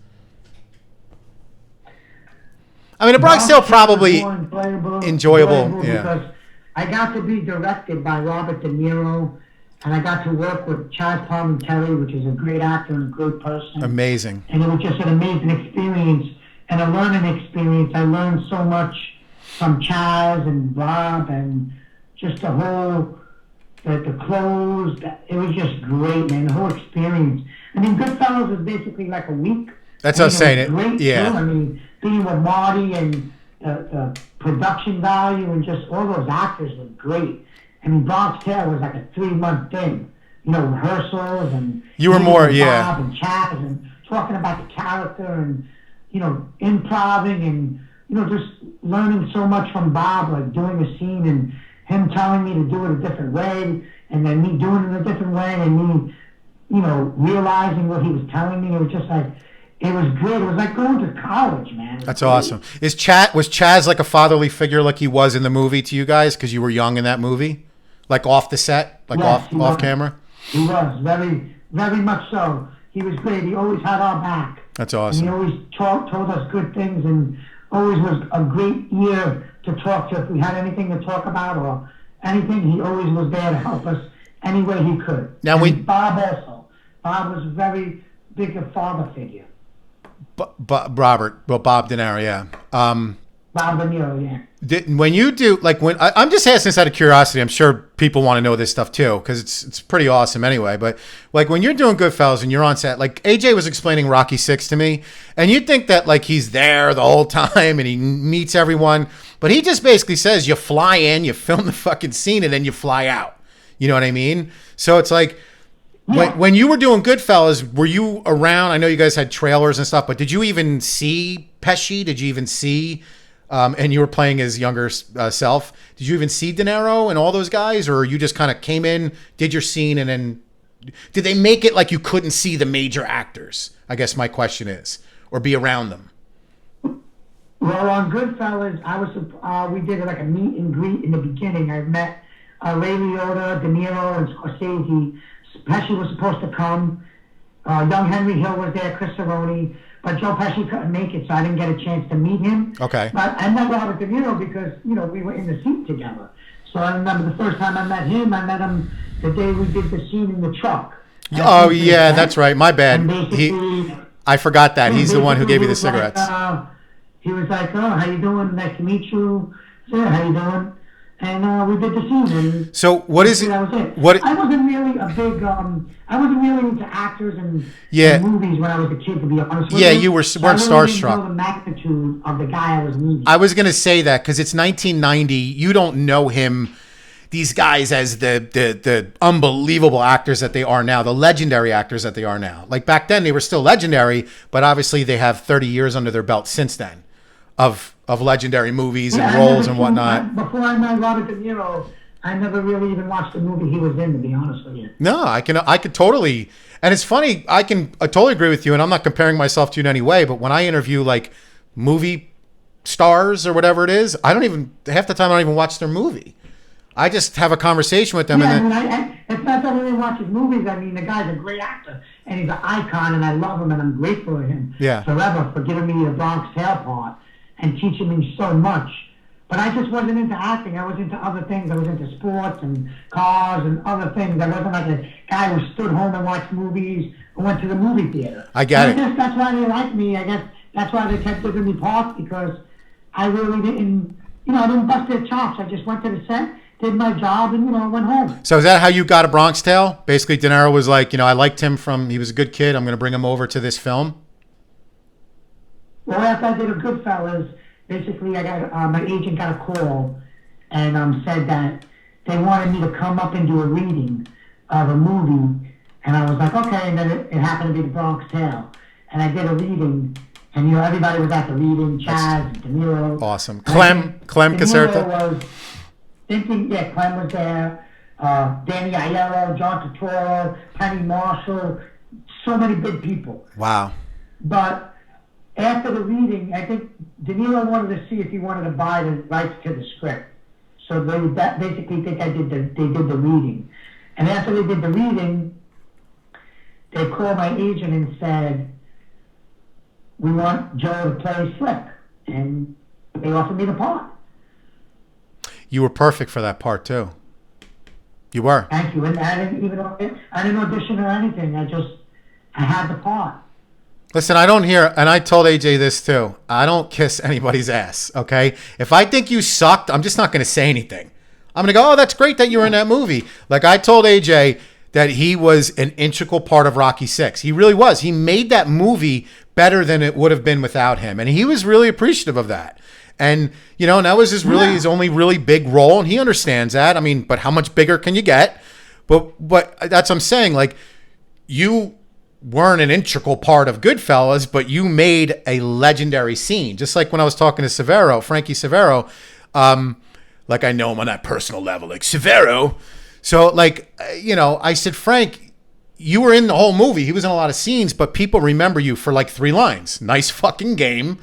I mean, The Bronx Tale probably enjoyable. Yeah. Because I got to be directed by Robert De Niro. And I got to work with Chaz Palminteri, which is a great actor and a great person. Amazing. And it was just an amazing experience and a learning experience. I learned so much from Chaz and Bob and just the whole, the clothes. It was just great, man, the whole experience. I mean, Goodfellas was basically like a week. That's what I was saying. It great yeah. Too. I mean, being with Marty and the production value and just all those actors were great. I mean, Bronx Tale was like a 3-month thing. You know, rehearsals and... You were more, and yeah. Bob and Chaz and talking about the character and, you know, improving and, you know, just learning so much from Bob, like doing a scene and him telling me to do it a different way and then me doing it a different way and me, you know, realizing what he was telling me. It was just like... It was great. It was like going to college, man. That's awesome. Was Chaz like a fatherly figure like he was in the movie to you guys because you were young in that movie? Like off the set? Like yes, off camera? He was. Very, very much so. He was great. He always had our back. That's awesome. And he always told us good things and always was a great ear to talk to. If we had anything to talk about or anything, he always was there to help us any way he could. Now Bob also. Bob was very big a father figure. Bob De Niro, yeah. Bob De Niro, yeah. When you do, like, I'm just asking this out of curiosity. I'm sure people want to know this stuff too because it's pretty awesome anyway. But like when you're doing Goodfellas and you're on set, like AJ was explaining Rocky VI to me, and you'd think that like he's there the whole time and he meets everyone, but he just basically says you fly in, you film the fucking scene, and then you fly out. You know what I mean? So it's like. Yeah. When you were doing Goodfellas, were you around? I know you guys had trailers and stuff, but did you even see Pesci? Did you even see, and you were playing his younger self, did you even see De Niro and all those guys? Or you just kind of came in, did your scene, and then did they make it like you couldn't see the major actors? I guess my question is, or be around them. Well, on Goodfellas, we did like a meet and greet in the beginning. I met Ray Liotta, De Niro, and Scorsese. Pesci was supposed to come. Young Henry Hill was there, Chris Cerrone, but Joe Pesci couldn't make it, so I didn't get a chance to meet him. Okay. But I met Robert De Niro because, you know, we were in the seat together. So I remember the first time I met him the day we did the scene in the truck. Oh, yeah, that's right. My bad. I forgot that. He's the one who gave you the cigarettes. He was like, oh, how you doing? Nice to meet you. I said, how you doing? And we did the scene. And so what is it? That was it. I wasn't really a big. I wasn't really into actors and movies when I was a kid, to be honest with you. Yeah, you weren't starstruck. I didn't know the magnitude of the guy I was meeting. I was going to say that because it's 1990. You don't know him, these guys, as the unbelievable actors that they are now, the legendary actors that they are now. Like back then, they were still legendary, but obviously they have 30 years under their belt since then of legendary movies and roles and whatnot. Before I met Robert De Niro, I never really even watched the movie he was in, to be honest with you. No, I could totally, and it's funny, I totally agree with you, and I'm not comparing myself to you in any way, but when I interview like movie stars or whatever it is, half the time I don't even watch their movie. I just have a conversation with them. Yeah, and then, it's not that I really watch his movies. I mean, the guy's a great actor, and he's an icon, and I love him, and I'm grateful to him forever for giving me the Bronx Tale part and teaching me so much. But I just wasn't into acting. I was into other things. I was into sports and cars and other things. I wasn't like a guy who stood home and watched movies or went to the movie theater. I get it. I guess that's why they liked me. I guess that's why they kept giving me parts, because I really didn't I didn't bust their chops. I just went to the set, did my job, and went home. So is that how you got a Bronx Tale? Basically, De Niro was like, I liked him he was a good kid. I'm going to bring him over to this film. Well, after I did a Goodfellas, basically I got my agent got a call and said that they wanted me to come up and do a reading of a movie, and I was like, okay. And then it happened to be the Bronx Tale, and I did a reading, and everybody was at the reading, Chaz, De Niro. Awesome. Clem Caserta. was thinking, Clem was there, Danny Aiello, John Turturro, Penny Marshall, so many big people. Wow. But after the reading, I think De Niro wanted to see if he wanted to buy the rights to the script. So they basically think they did the reading. And after they did the reading, they called my agent and said, we want Joe to play Slick. And they offered me the part. You were perfect for that part, too. You were. Thank you. And I didn't audition or anything. I had the part. Listen, I don't hear, and I told AJ this too, I don't kiss anybody's ass, okay? If I think you sucked, I'm just not going to say anything. I'm going to go, oh, that's great that you were in that movie. Like I told AJ that he was an integral part of Rocky VI. He really was. He made that movie better than it would have been without him. And he was really appreciative of that. And, and that was his only really big role, and he understands that. I mean, but how much bigger can you get? But that's what I'm saying. Like, you weren't an integral part of Goodfellas, but you made a legendary scene. Just like when I was talking to Frankie Severo, like I know him on that personal level, like Severo. So like, I said, Frank, you were in the whole movie. He was in a lot of scenes, but people remember you for like 3 lines. Nice fucking game.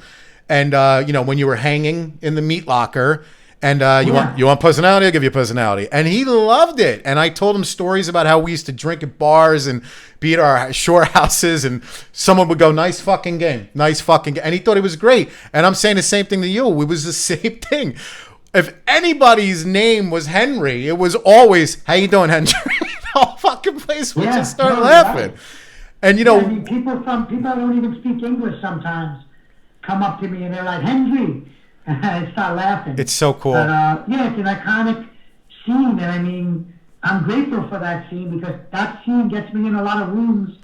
And, when you were hanging in the meat locker and you want personality, I'll give you personality. And he loved it. And I told him stories about how we used to drink at bars and be at our shore houses, and someone would go, nice fucking game. And he thought it was great. And I'm saying the same thing to you. It was the same thing. If anybody's name was Henry, it was always, how you doing, Henry? The whole fucking place would just start laughing. Right. And, people that don't even speak English sometimes come up to me and they're like, Henry. And I start laughing. It's so cool. But, it's an iconic scene. And I mean, I'm grateful for that scene because that scene gets me in a lot of rooms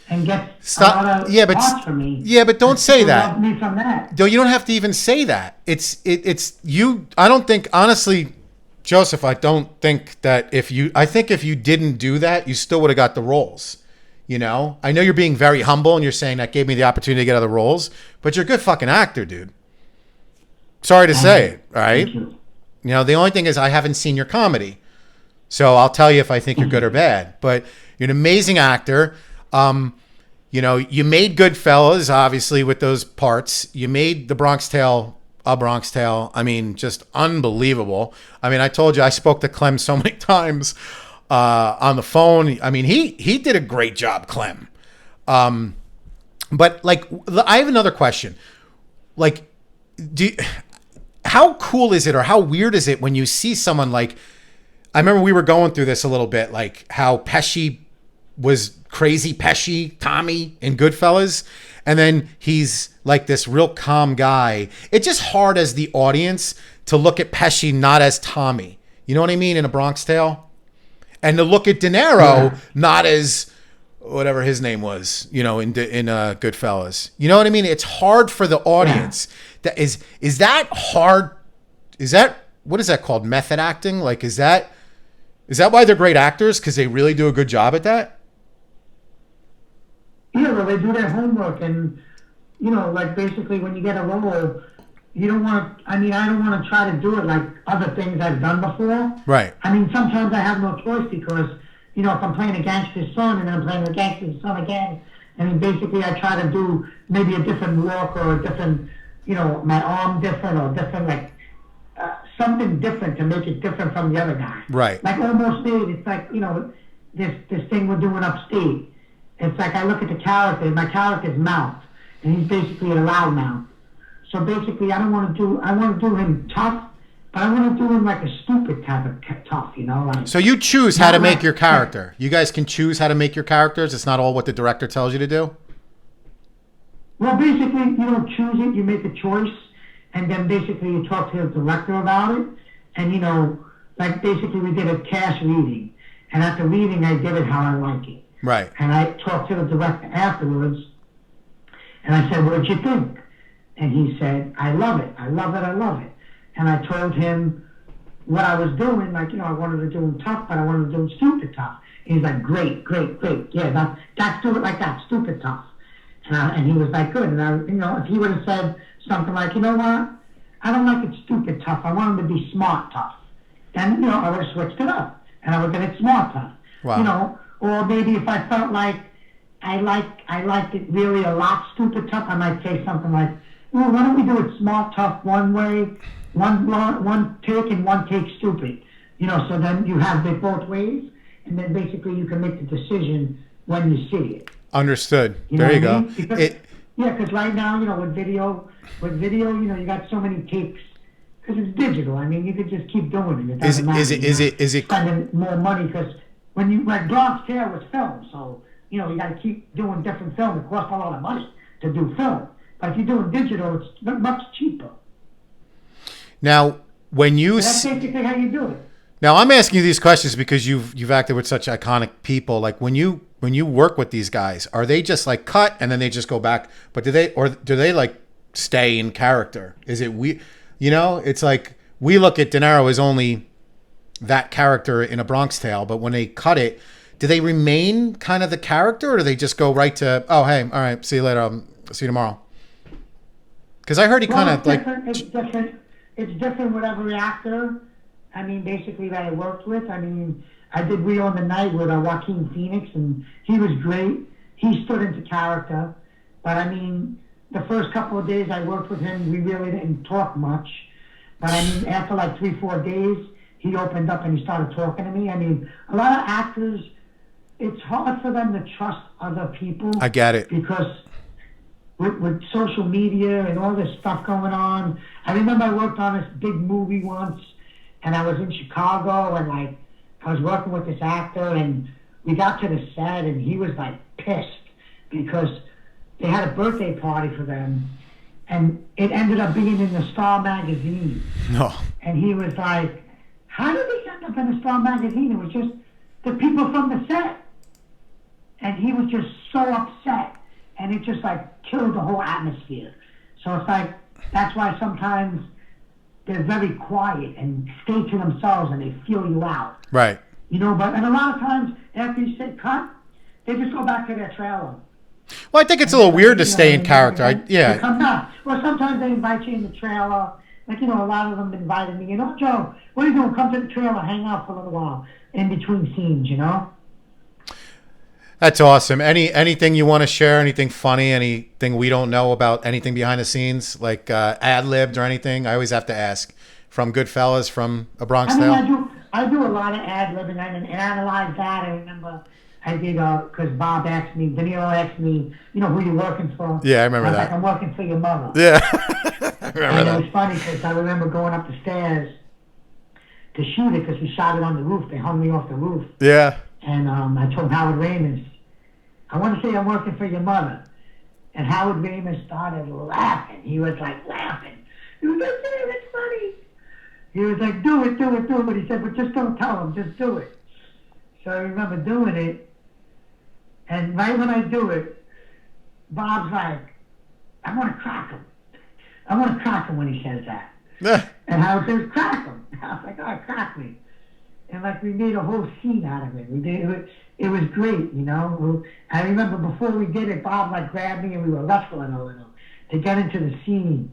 and gets a lot of parts for me. Yeah, but don't say that. Love me from that. No, you don't have to even say that. It's you. I don't think, honestly, Joseph, I don't think that I think if you didn't do that, you still would have got the roles. I know you're being very humble and you're saying that gave me the opportunity to get other roles, but you're a good fucking actor, dude. Sorry to say it, right? The only thing is I haven't seen your comedy. So I'll tell you if I think you're good or bad. But you're an amazing actor. You made Goodfellas, obviously, with those parts. You made The Bronx Tale a Bronx Tale. I mean, just unbelievable. I mean, I told you I spoke to Clem so many times on the phone. I mean, he did a great job, Clem. But, like, I have another question. Like, how cool is it or how weird is it when you see someone like, I remember we were going through this a little bit, like how Pesci was crazy Pesci, Tommy in Goodfellas, and then he's like this real calm guy. It's just hard as the audience to look at Pesci not as Tommy. You know what I mean? In A Bronx Tale? And to look at De Niro not as whatever his name was, in Goodfellas. You know what I mean? It's hard for the audience. That is that hard? Is that, what is that called? Method acting? Like, is that why they're great actors? Because they really do a good job at that? Yeah, well, they do their homework, and like basically when you get a role, you don't want to. I mean, I don't want to try to do it like other things I've done before. Right. I mean, sometimes I have no choice because if I'm playing a gangster's son and then I'm playing a gangster's son again, I mean, basically I try to do maybe a different look or a different, my arm different or different, like something different to make it different from the other guy. Right. Like Almost State, it's like, this thing we're doing upstate. It's like I look at the character, my character's mouth, and he's basically a loudmouth. So basically I want to do him tough, but I want to do him like a stupid type of tough, Like, so you choose how to make your character. You guys can choose how to make your characters. It's not all what the director tells you to do. Well, basically, you don't choose it. You make a choice, and then basically you talk to the director about it, and you know, like basically we did a cast reading, and at the reading I did it how I like it. Right. And I talked to the director afterwards, and I said, "What did you think?" And he said, "I love it, I love it, I love it." And I told him what I was doing, like, you know, I wanted to do him tough, but I wanted to do him stupid tough. And he's like, "Great, great, great. Yeah, that's do it like that, stupid tough." And he was like, "Good." And I, you know, if he would have said something like, "You know what? I don't like it stupid tough. I want him to be smart tough," then, you know, I would have switched it up, and I would have been smart tough. Wow. You know, or maybe if I felt like I liked it really a lot stupid tough, I might say something like, "Well, why don't we do it smart tough one way, one take and one take stupid," you know, so then you have it both ways, and then basically you can make the decision when you see it. Understood. You know there you what I go. mean? Because right now, you know, with video, you know, you got so many takes because it's digital. I mean, you could just keep doing it. It doesn't matter, Is it spending more money because when you like Bronx Tale was film, so you know you got to keep doing different film. It costs a lot of money to do film, but if you're doing digital, it's much cheaper. Now, when you So that's basically how you do it. now, I'm asking you these questions because you've acted with such iconic people. Like when you work with these guys, are they just like cut and then they just go back? But do they like stay in character? Is it you know, it's like we look at De Niro as only that character in A Bronx Tale, but when they cut it, do they remain kind of the character, or do they just go right to, "Oh, hey, all right, see you later, see you tomorrow"? Because I heard he kind of like It's different. It's different with every actor. I mean, basically that I worked with. I mean, I did We Own the Night with Joaquin Phoenix, and he was great. He stood into character. But I mean, the first couple of days I worked with him, we really didn't talk much. But I mean, after like 3-4 days, he opened up and he started talking to me. I mean, a lot of actors, it's hard for them to trust other people. I get it. Because with social media and all this stuff going on, I remember I worked on this big movie once, and I was in Chicago, and like I was working with this actor, and we got to the set, and he was like pissed because they had a birthday party for them, and it ended up being in the Star magazine. no. And he was like, "How did this end up in the Star magazine?" It was just the people from the set. And he was just so upset. And it just like killed the whole atmosphere. So it's like, that's why sometimes they're very quiet and stay to themselves and they feel you out. Right. You know, and a lot of times after you say cut, they just go back to their trailer. Well, I think it's a little weird to stay in character. They come back. Well, sometimes they invite you in the trailer. Like, you know, a lot of them invited me. You know, "Joe, what are you doing? Come to the trailer, hang out for a little while in between scenes," you know? That's awesome. Anything you want to share? Anything funny? Anything we don't know about? Anything behind the scenes, like ad-libbed or anything? I always have to ask. From Goodfellas, from A Bronx Tale? I do a lot of ad-libbing. I analyze that. I remember I did, because Bob asked me, De Niro asked me, you know, "Who you working for?" Yeah, I remember I was that. like, "I'm working for your mother." Yeah. I remember And that. it was funny because I remember going up the stairs to shoot it because we shot it on the roof. They hung me off the roof. Yeah. And I told Howard Ramis, "I want to say I'm working for your mother." And Howard Ramis started laughing. He was like laughing. He was like, "Yeah, that's funny." He was like, "Do it, do it, do it." But he said, "But just don't tell him, just do it." So I remember doing it. And right when I do it, Bob's like, "I want to crack him. I want to crack him," when he says that. Yeah. And Howard says, "Crack him." I was like, "All right, crack me." And like we made a whole scene out of it. We did it was great, you know. I remember before we did it, Bob like grabbed me and we were wrestling a little to get into the scene.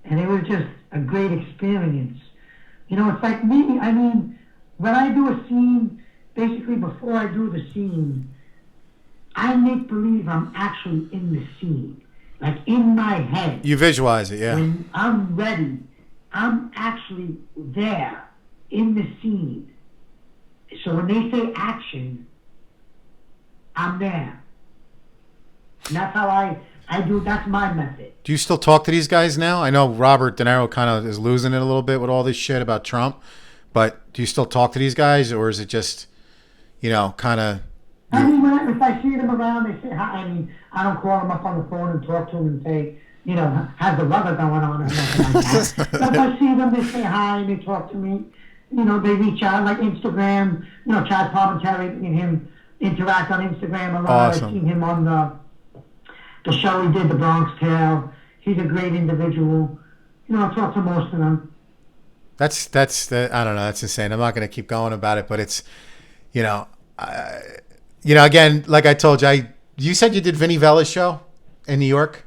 And it was just a great experience. You know, it's like me, I mean, when I do a scene, basically before I do the scene, I make believe I'm actually in the scene. Like in my head. You visualize it, yeah. When I'm ready, I'm actually there in the scene. So when they say action, I'm there. And that's how I do, that's my method. Do you still talk to these guys now? I know Robert De Niro kind of is losing it a little bit with all this shit about Trump, but do you still talk to these guys, or is it just, you know, kind of... I mean, if I see them around, they say hi. I mean, I don't call them up on the phone and talk to them and say, has the weather going on or nothing like that. But if I see them, they say hi and they talk to me. They reach out like Instagram. Chad Palminteri and him interact on Instagram a lot. Awesome. I've seen him on the show he did, The Bronx Tale. He's a great individual. I talk to most of them. That's I don't know. That's insane. I'm not going to keep going about it, but it's, again, like I told you, you said you did Vinny Vella's show in New York.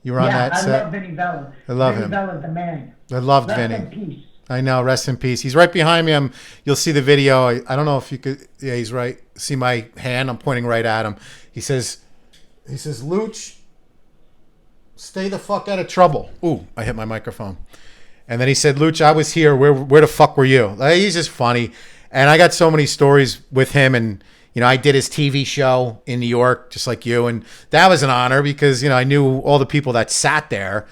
You were on that set. I love Vinny Vella. I love Vinny him. Vella's the man. I loved Rest Vinny. in peace. I know. Rest in peace. He's right behind me. You'll see the video. I don't know if you could. Yeah, he's right. See my hand? I'm pointing right at him. He says, Luch, stay the fuck out of trouble. Ooh, I hit my microphone. And then he said, Luch, I was here. Where the fuck were you? He's just funny. And I got so many stories with him. And, I did his TV show in New York, just like you. And that was an honor because, I knew all the people that sat there.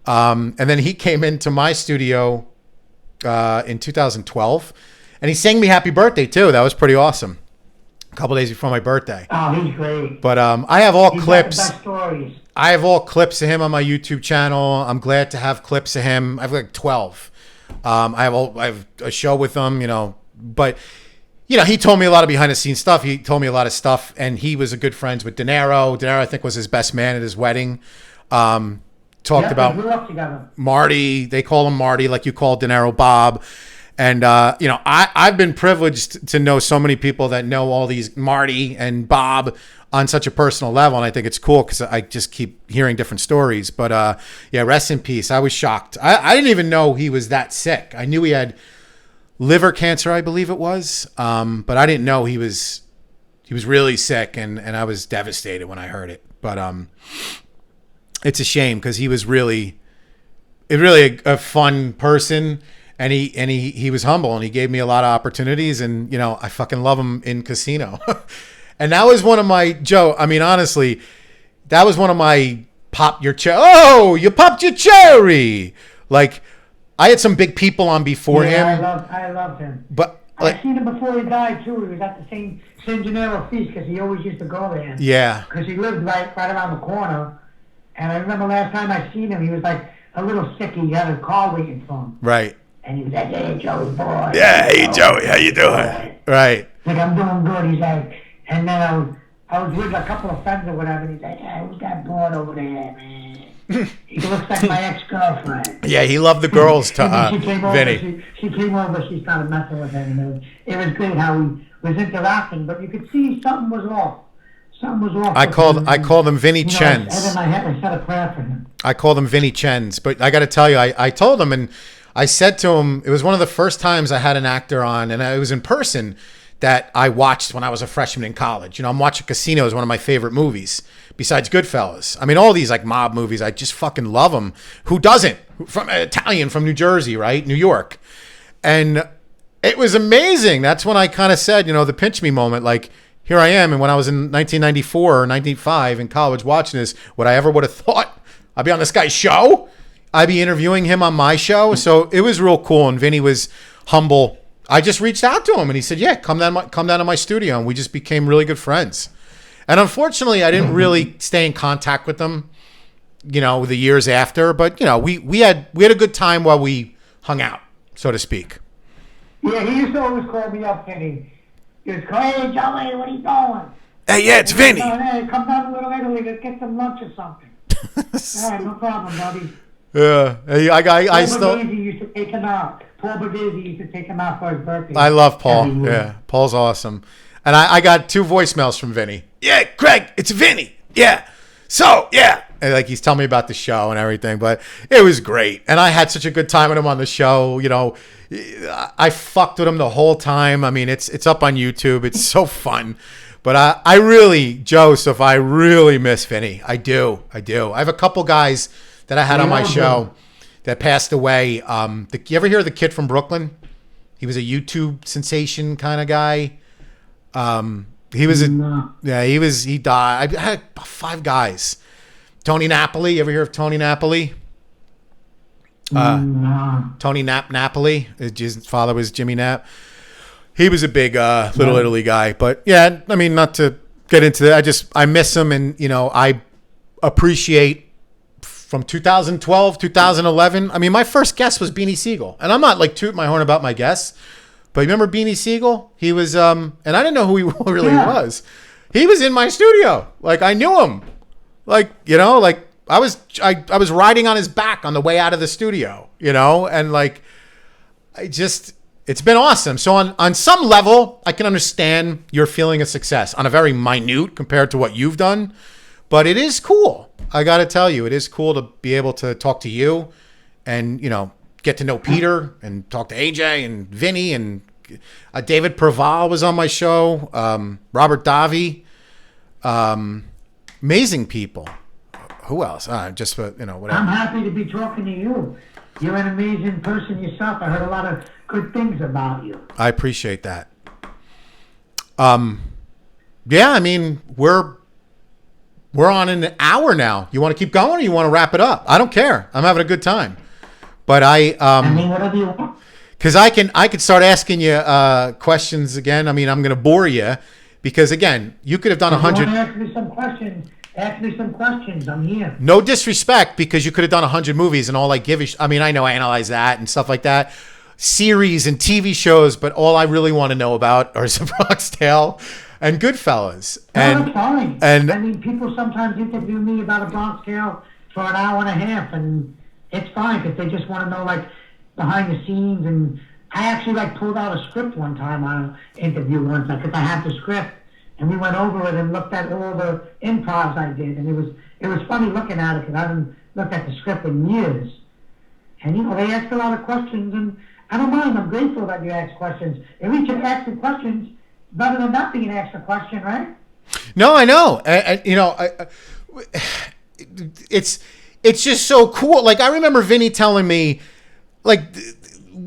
And then he came into my studio in 2012. And he sang me happy birthday, too. That was pretty awesome. A couple days before my birthday. Oh, he's great. But I have all He's clips. got the best stories. I have all clips of him on my YouTube channel. I'm glad to have clips of him. I have like 12. I have a show with him, but he told me a lot of behind the scenes stuff. He told me a lot of stuff, and he was a good friends with De Niro. De Niro, I think, was his best man at his wedding. Talked about they grew up together. Marty. They call him Marty, like you call De Niro Bob. And, I've been privileged to know so many people that know all these Marty and Bob on such a personal level. And I think it's cool because I just keep hearing different stories. But, rest in peace. I was shocked. I didn't even know he was that sick. I knew he had liver cancer, I believe it was. But I didn't know he was really sick. And I was devastated when I heard it. But it's a shame because he was really a fun person. And he was humble and he gave me a lot of opportunities, and I fucking love him in Casino. And that was one of my honestly, that was one of my pop your cherry. Oh, you popped your cherry. Like, I had some big people on before him. I loved him. But I seen him before he died too. He was at the same San Gennaro feast because he always used to go there. Yeah. Because he lived right around the corner. And I remember last time I seen him, he was like a little sick. He had a car waiting for him. Right. And he was like, "Hey, Joey boy." Yeah, hey Joey, how you doing? Right. Like, I'm doing good. He's like, and then I was with a couple of friends or whatever, and he's like, "Yeah, who's that boy over there, man? He looks like my ex-girlfriend." Yeah, he loved the girls to she came over, Vinny. She came over, she started messing with him, and it was great how he was interacting, but you could see something was off. Something was off. I called him Vinny Chens. And in my head, I said a prayer for him. I called him Vinny Chens, but I got to tell you, I told him, and I said to him, it was one of the first times I had an actor on, and it was in person, that I watched when I was a freshman in college. I'm watching Casino is one of my favorite movies, besides Goodfellas. I mean, all these like mob movies, I just fucking love them. Who doesn't? From Italian, from New Jersey, right? New York. And it was amazing. That's when I kind of said, the pinch me moment, like, here I am. And when I was in 1994 or 1995 in college watching this, would have thought I'd be on this guy's show? I'd be interviewing him on my show. So it was real cool. And Vinny was humble. I just reached out to him and he said, yeah, come down to my studio. And we just became really good friends. And unfortunately, I didn't really stay in contact with them, the years after. But, we had a good time while we hung out, so to speak. Yeah, he used to always call me up, Vinny. He was calling, "Hey, Joey, what are you doing?" Hey, yeah, it's Vinny. Hey, come down a little Italy, let's get some lunch or something. All right, no problem, buddy. Yeah, I still. Paul used to take him out. Paul Borghese used to take him out for his birthday. I love Paul. Yeah, Paul's awesome. And I got 2 voicemails from Vinny. Yeah, Craig, it's Vinny. Yeah. So, yeah. And like, he's telling me about the show and everything, but it was great. And I had such a good time with him on the show. I fucked with him the whole time. I mean, it's up on YouTube. It's so fun. But I really, Joseph, I really miss Vinny. I do. I have a couple guys that I had on my show that passed away. You ever hear of the kid from Brooklyn? He was a YouTube sensation kind of guy. He died. I had 5 guys. Tony Napoli. You ever hear of Tony Napoli? Tony Napoli. His father was Jimmy Knapp. He was a big Little Italy guy. But yeah, I mean, not to get into that. I miss him, and I appreciate from 2012, 2011. I mean, my first guest was Beanie Siegel. And I'm not like tooting my horn about my guests, but you remember Beanie Siegel? He was, and I didn't know who he really was. He was in my studio. Like, I knew him. Like, you know, like I was riding on his back on the way out of the studio, you know, and like, it's been awesome. So on some level, I can understand your feeling of success on a very minute compared to what you've done, but it is cool. I got to tell you, it is cool to be able to talk to you and, you know, get to know Peter and talk to AJ and Vinny and David Proval was on my show. Robert Davi, amazing people. Who else? Just, you know, whatever. I'm happy to be talking to you. You're an amazing person yourself. I heard a lot of good things about you. I appreciate that. Yeah, I mean, we're on an hour now. You want to keep going or you want to wrap it up? I don't care. I'm having a good time. But I mean, whatever you want. Because I could start asking you questions again. I mean, I'm going to bore you because, again, you could have done 100. You want to ask me some questions? Ask me some questions. I'm here. No disrespect, because you could have done 100 movies and all I give is, I mean, I know I analyze that and stuff like that, series and TV shows, but all I really want to know about are The Bronx Tale and Goodfellas. No, that's fine. And I mean, people sometimes interview me about a Bronx Tale for an hour and a half, and it's fine because they just want to know, like, behind the scenes. And I actually, like, pulled out a script one time on an interview once because I had the script. And we went over it and looked at all the improvs I did, and it was funny looking at it because I haven't looked at the script in years. And you know, they asked a lot of questions, and I don't mind. I'm grateful that you ask questions. If we can ask the questions, better than not being asked a question, right? No, I know. You know, it's just so cool. Like I remember Vinny telling me, like.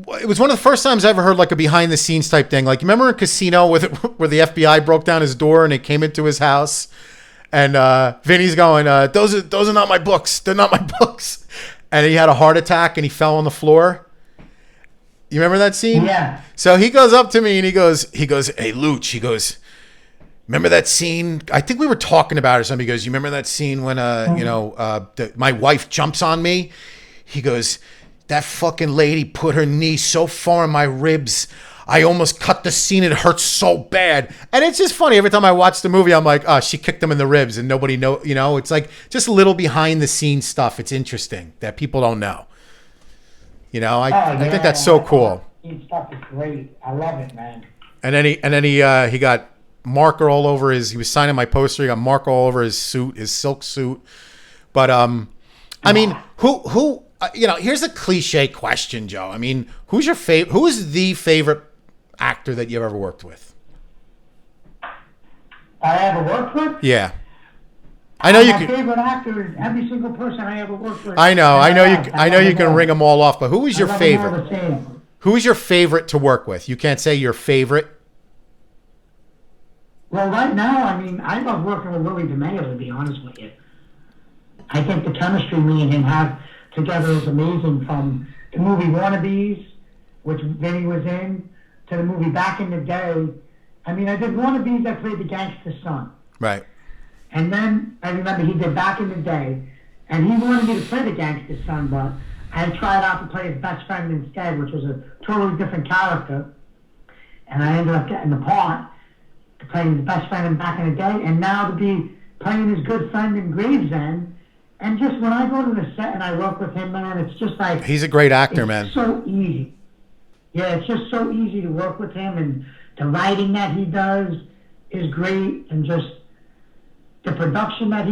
It was one of the first times I ever heard like a behind the scenes type thing. Like, you remember in Casino where the FBI broke down his door and they came into his house, and Vinny's going, "Those are not my books. They're not my books." And he had a heart attack and he fell on the floor. You remember that scene? Yeah. So he goes up to me and he goes, "Hey, Luch," he goes, "Remember that scene? I think we were talking about it or something." He goes, "You remember that scene when my wife jumps on me?" He goes, "That fucking lady put her knee so far in my ribs, I almost cut the scene. It hurts so bad." And it's just funny. Every time I watch the movie, I'm like, oh, she kicked him in the ribs and nobody know. You know, it's like just a little behind the scenes stuff. It's interesting that people don't know. You know, I think that's so cool. Stuff is great. I love it, man. And then he got marker all over his. He was signing my poster. He got marker all over his suit, his silk suit. But I mean, who? You know, here's a cliche question, Joe. I mean, who is the favorite actor that you've ever worked with? I ever worked with? Yeah. I know my favorite actor is every single person I ever worked with. I know you can ring them all off, but who is your favorite? Who is your favorite to work with? You can't say your favorite. Well, right now, I mean, I love working with Willie DeMeo, to be honest with you. I think the chemistry me and him have together is amazing, from the movie Wannabes, which Vinny was in, to the movie Back in the Day. I mean, I did Wannabes, I played the gangster's son. Right. And then I remember he did Back in the Day, and he wanted me to play the gangster's son, but I tried out to play his best friend instead, which was a totally different character. And I ended up getting the part to play his best friend in Back in the Day, and now to be playing his good friend in Gravesend. And just when I go to the set and I work with him, man, it's just like... He's a great actor, man. So easy. Yeah, it's just so easy to work with him, and the writing that he does is great, and just the production that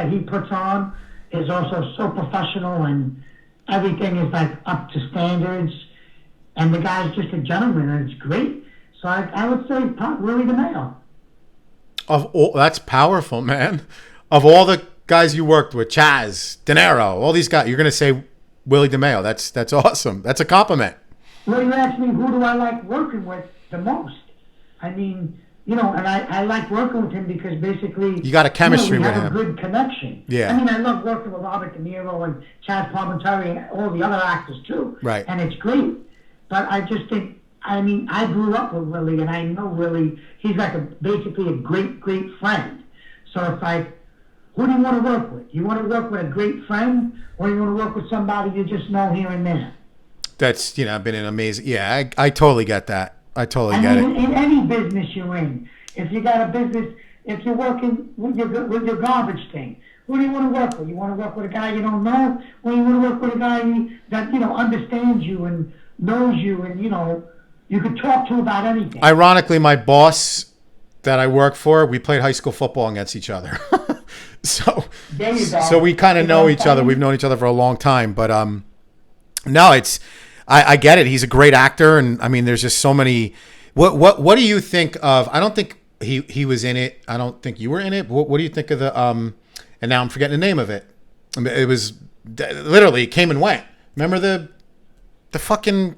he puts on is also so professional, and everything is like up to standards, and the guy's just a gentleman, and it's great. So I would say Willie DeMeo. That's powerful, man. Of all the guys you worked with, Chaz, De Niro, all these guys, you're going to say Willie DeMeo. That's awesome. That's a compliment. Well, you asked me who do I like working with the most. I mean, you know, and I like working with him because basically... You got a chemistry with him. We have a good connection. Yeah. I mean, I love working with Robert De Niro and Chaz Palminteri and all the other actors too. Right. And it's great. But I just think, I mean, I grew up with Willie, and I know Willie, he's like basically a great, great friend. So it's like, who do you want to work with? You want to work with a great friend, or you want to work with somebody you just know here and there? That's, been an amazing. Yeah, I totally get that. I totally get it. In any business you're in, if you got a business, if you're working with your garbage thing, who do you want to work with? You want to work with a guy you don't know, or you want to work with a guy that understands you and knows you, and you could talk to about anything. Ironically, my boss that I work for, we played high school football against each other. There you go. So we kind of know each other. We've known each other for a long time. But no, I get it. He's a great actor, and I mean, there's just so many. What do you think of? I don't think he was in it. I don't think you were in it. But what do you think of the? And now I'm forgetting the name of it. I mean, it was literally, it came and went. Remember the fucking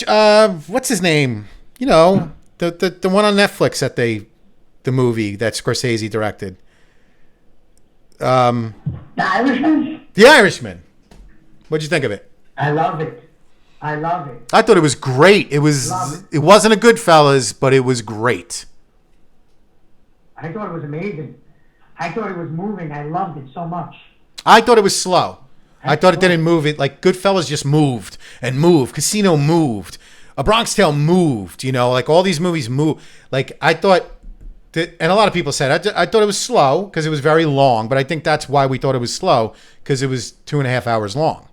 what's his name? The one on Netflix the movie that Scorsese directed. The Irishman? The Irishman. What'd you think of it? I love it. I thought it was great. It wasn't a Goodfellas, but it was great. I thought it was amazing. I thought it was moving. I loved it so much. I thought it was slow. I thought it didn't move. It like Goodfellas just moved and moved. Casino moved. A Bronx Tale moved. Like all these movies move. Like I thought that, and a lot of people said I thought it was slow because it was very long. But I think that's why we thought it was slow, because it was 2.5 hours long.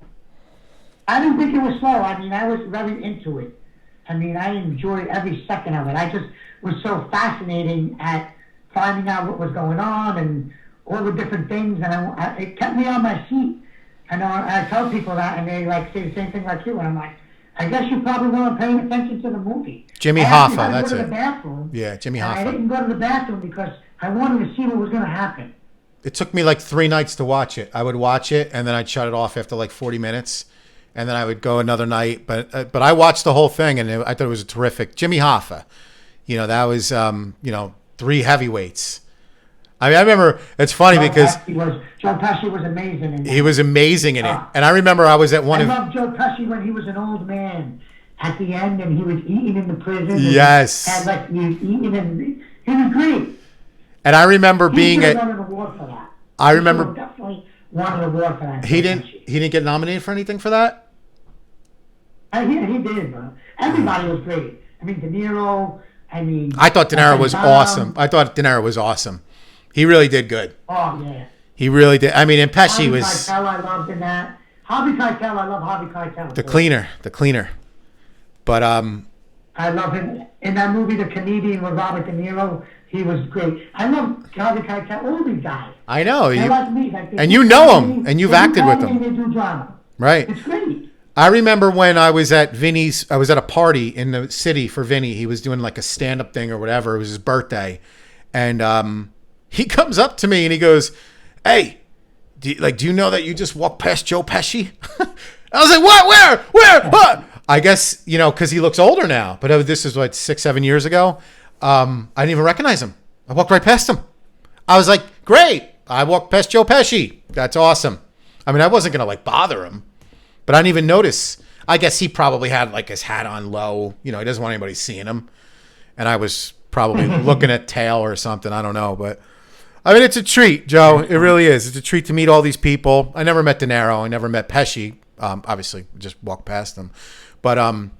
I didn't think it was slow. I mean, I was very into it. I mean, I enjoyed every second of it. I just was so fascinating at finding out what was going on and all the different things, and it kept me on my seat. And I tell people that, and they say the same thing like you, and I'm like, I guess you probably weren't paying attention to the movie. Jimmy Hoffa, that's it. I had to go to the bathroom. Yeah, Jimmy Hoffa. I didn't go to the bathroom because I wanted to see what was going to happen. It took me like 3 nights to watch it. I would watch it, and then I'd shut it off after like 40 minutes, and then I would go another night. But I watched the whole thing, and I thought it was a terrific. Jimmy Hoffa, that was 3 heavyweights. I mean, I remember, it's funny because Joe Pesci was amazing in it. He was amazing in it. And I remember I was at one I loved Joe Pesci when he was an old man at the end and he was eating in the prison. Yes. And he was eating and he was great. And I remember being at... He won an award for that. I remember... He definitely won an award for that. He didn't get nominated for anything for that? He did, bro. Everybody was great. I mean, De Niro, I thought De Niro was awesome. He really did good. Oh, yeah. He really did. I mean, and Pesci was... Harvey Keitel I loved in that. Harvey Keitel, I love Harvey Keitel. The cleaner. But, I love him. In that movie, The Comedian with Robert De Niro, he was great. I love Harvey Keitel, all these guys. I know. They're like me. And you know him, and you've acted with them. They do drama. Right. It's great. I remember when I was at a party in the city for Vinny. He was doing like a stand-up thing or whatever. It was his birthday. And, he comes up to me and he goes, "Hey, do you know that you just walked past Joe Pesci?" I was like, "What? Where? What?" I guess, because he looks older now. But this is 6-7 years ago. I didn't even recognize him. I walked right past him. I was like, "Great. I walked past Joe Pesci. That's awesome." I mean, I wasn't going to bother him, but I didn't even notice. I guess he probably had his hat on low. He doesn't want anybody seeing him. And I was probably looking at tail or something. I don't know, but... I mean, it's a treat, Joe. It really is. It's a treat to meet all these people. I never met De Niro. I never met Pesci. Obviously, just walked past them. But, I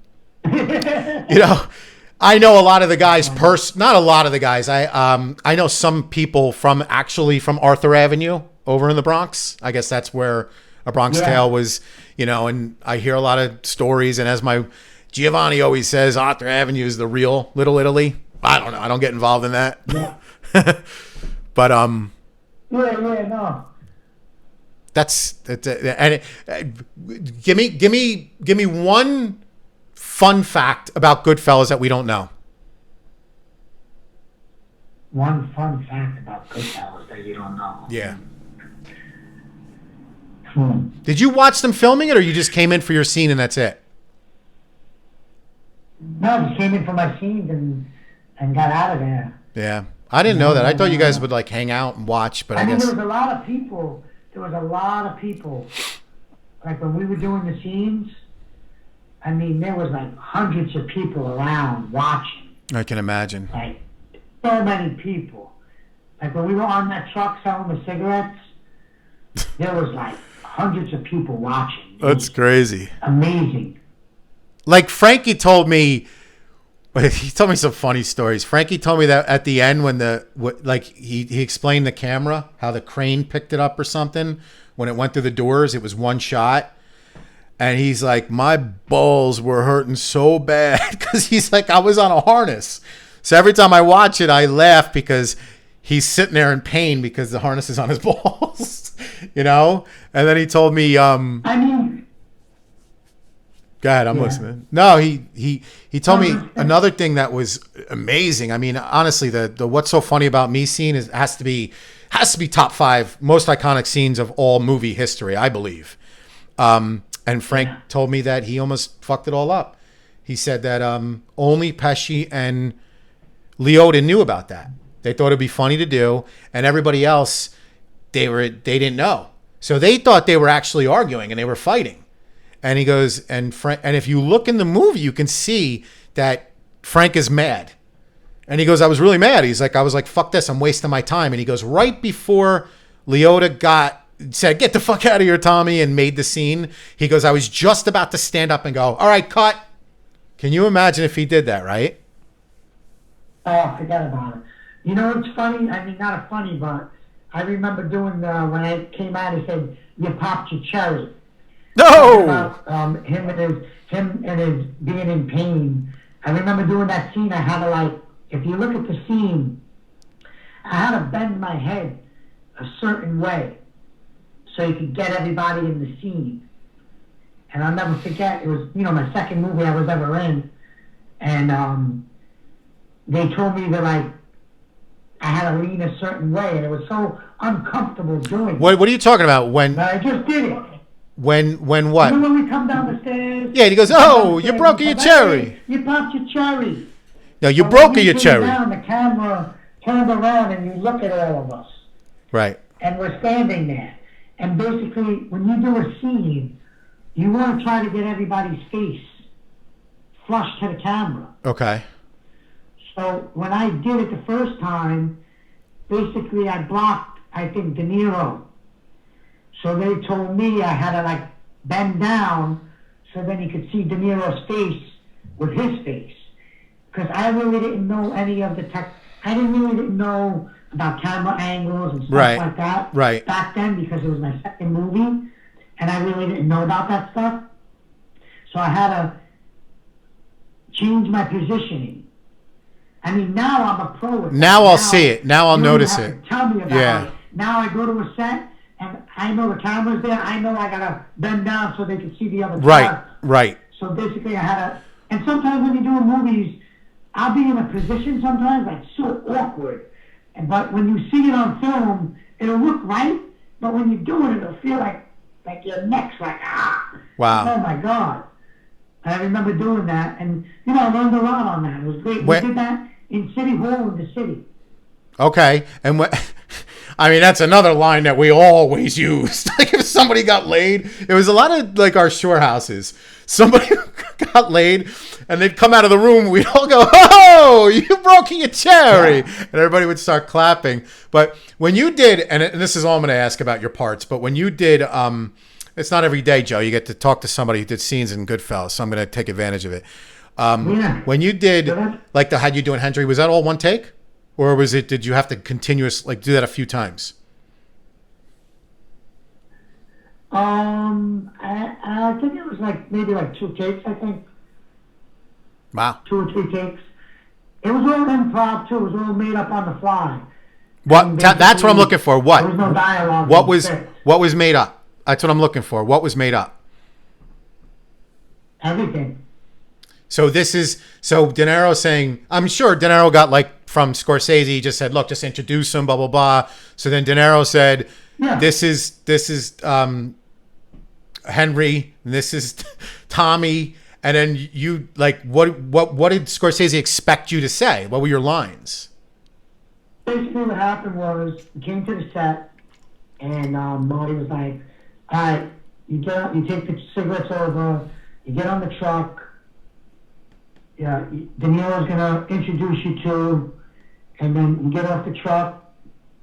know a lot of the guys. Not a lot of the guys. I know some people from Arthur Avenue over in the Bronx. I guess that's where A Bronx Tale was, and I hear a lot of stories. And as my Giovanni always says, Arthur Avenue is the real Little Italy. I don't know. I don't get involved in that. Yeah. But no. That's and give me one fun fact about Goodfellas that we don't know. One fun fact about Goodfellas that you don't know. Yeah. Did you watch them filming it, or you just came in for your scene and that's it? No, I just came in for my scenes and got out of there. Yeah. I didn't know that. I thought you guys would hang out and watch, but I guess... there was a lot of people. When we were doing the scenes, there was hundreds of people around watching. I can imagine. So many people. Like when we were on that truck selling the cigarettes, there was like hundreds of people watching. That's crazy. Amazing. Like Frankie told me, he told me some funny stories. Frankie told me that at the end when he explained the camera, how the crane picked it up or something. When it went through the doors, it was one shot. And he's like, my balls were hurting so bad because he's like, I was on a harness. So every time I watch it, I laugh because he's sitting there in pain because the harness is on his balls, And then he told me, I mean, go ahead, I'm listening. No, he told me another thing that was amazing. I mean, honestly, the what's so funny about me scene has to be top 5 most iconic scenes of all movie history, I believe. And Frank told me that he almost fucked it all up. He said that only Pesci and Liotta knew about that. They thought it'd be funny to do, and everybody else, they didn't know. So they thought they were actually arguing and they were fighting. And he goes, and if you look in the movie, you can see that Frank is mad. And he goes, I was really mad. He's like, I was like, fuck this, I'm wasting my time. And he goes, right before Liotta said, get the fuck out of here, Tommy, and made the scene, he goes, I was just about to stand up and go, all right, cut. Can you imagine if he did that, right? Oh, forget about it. It's funny. I mean, not funny, but I remember doing when I came out, he said, you popped your cherry. No! About, him and his being in pain. I remember doing that scene. I had to if you look at the scene, I had to bend my head a certain way so you could get everybody in the scene. And I'll never forget, it was, my second movie I was ever in. And they told me that I had to lean a certain way, and it was so uncomfortable doing it. What are you talking about? When I just did it. When what? When we come down the stairs. Yeah, and he goes, oh, you broke your cherry. You popped your cherry. No, you broke your cherry. Down, the camera turned around, and you look at all of us. Right. And we're standing there. And basically, when you do a scene, you want to try to get everybody's face flush to the camera. Okay. So when I did it the first time, basically I blocked, I think, De Niro. So they told me I had to bend down so then you could see De Niro's face with his face. Because I really didn't know any of the tech. I didn't know about camera angles and stuff like that back then because it was my second movie. And I really didn't know about that stuff. So I had to change my positioning. I mean, now I'm a pro. Now I'll see it. Now I'll notice it. Tell me about it. Now I go to a set, and I know the camera's there. I know I got to bend down so they can see the other character. Right. So basically I had to... And sometimes when you're doing movies, I'll be in a position sometimes that's so awkward. But when you see it on film, it'll look right. But when you're doing it, it'll feel like your neck's Wow. Oh, my God. I remember doing that, and, I learned a lot on that. It was great. We did that in City Hall in the city. Okay. And I mean, that's another line that we always used. If somebody got laid, it was a lot of our shore houses. Somebody got laid, and they'd come out of the room. We'd all go, "Oh, you broke your cherry," and everybody would start clapping. But when you did, and this is all I'm going to ask about your parts. But when you did, it's not every day, Joe. You get to talk to somebody who did scenes in Goodfellas, so I'm going to take advantage of it. When you did, the How You Doing, Hendry, was that all one take? Or did you have to do that a few times? I think it was maybe 2 takes, I think. Wow. 2 or 3 takes. It was all improv, too. It was all made up on the fly. That's what I'm looking for. What? There was no dialogue. What was made up? That's what I'm looking for. What was made up? Everything. So De Niro saying, I'm sure De Niro got from Scorsese, he just said, look, just introduce him, blah, blah, blah. So then De Niro said, this is Henry, and this is Tommy. And then you what did Scorsese expect you to say? What were your lines? Basically what happened was we came to the set and Marty was like, all right, you take the cigarettes over, you get on the truck. Yeah, De Niro's going to introduce you to, and then you get off the truck,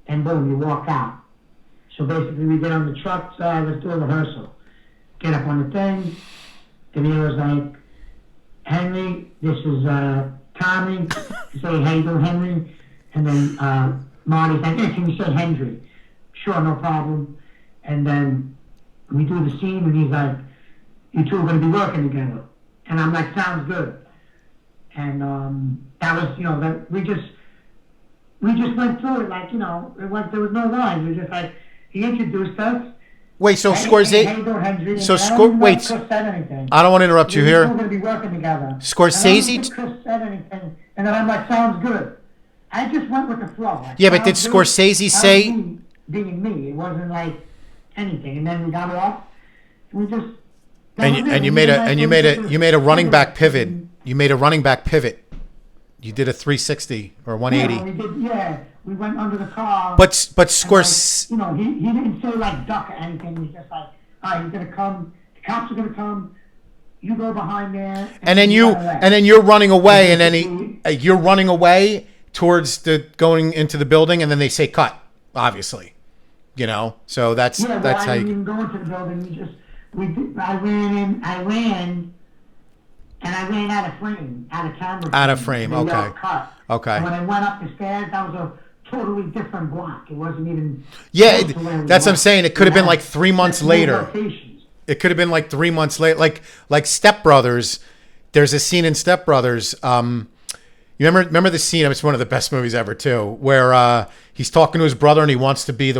and boom, you walk out. So basically, we get on the truck, let's do a rehearsal. Get up on the thing. De Niro's like, Henry, this is Tommy. Say, how you doing, Henry? And then Marty's like, hey, can you say Henry? Sure, no problem. And then we do the scene, and he's like, you two are going to be working together. And I'm like, sounds good. And that was, that we just went through it like, there was no lines. It was just like, he introduced us. Wait, so Scorsese? Wait, Chris said anything. I don't want to interrupt you here. We're going to be working together. Scorsese? And Chris said anything, and then I'm like, sounds good. I just went with the flow. Like, yeah, but did Scorsese say? Being me, it wasn't like anything. And then we got off. We just. And you made a running back pivot. You made a running back pivot. You did a 360 or 180. Yeah, we went under the car. But Scorsese, he didn't say like duck or anything. He was just like, all right, he's gonna come. The cops are gonna come. You go behind there. And then you're running away, and then you're running away towards going into the building, and then they say cut. Obviously, So that's how I you didn't even go into the building. I ran. And I ran out of frame, out of camera. Out of frame, okay. Cut. Okay. And when I went up the stairs, that was a totally different block. It wasn't even. Yeah, that's what I'm saying. It could have been like 3 months later. It could have been like 3 months later. Like Step Brothers. There's a scene in Step Brothers. You remember the scene? It's one of the best movies ever too, where he's talking to his brother and he wants to be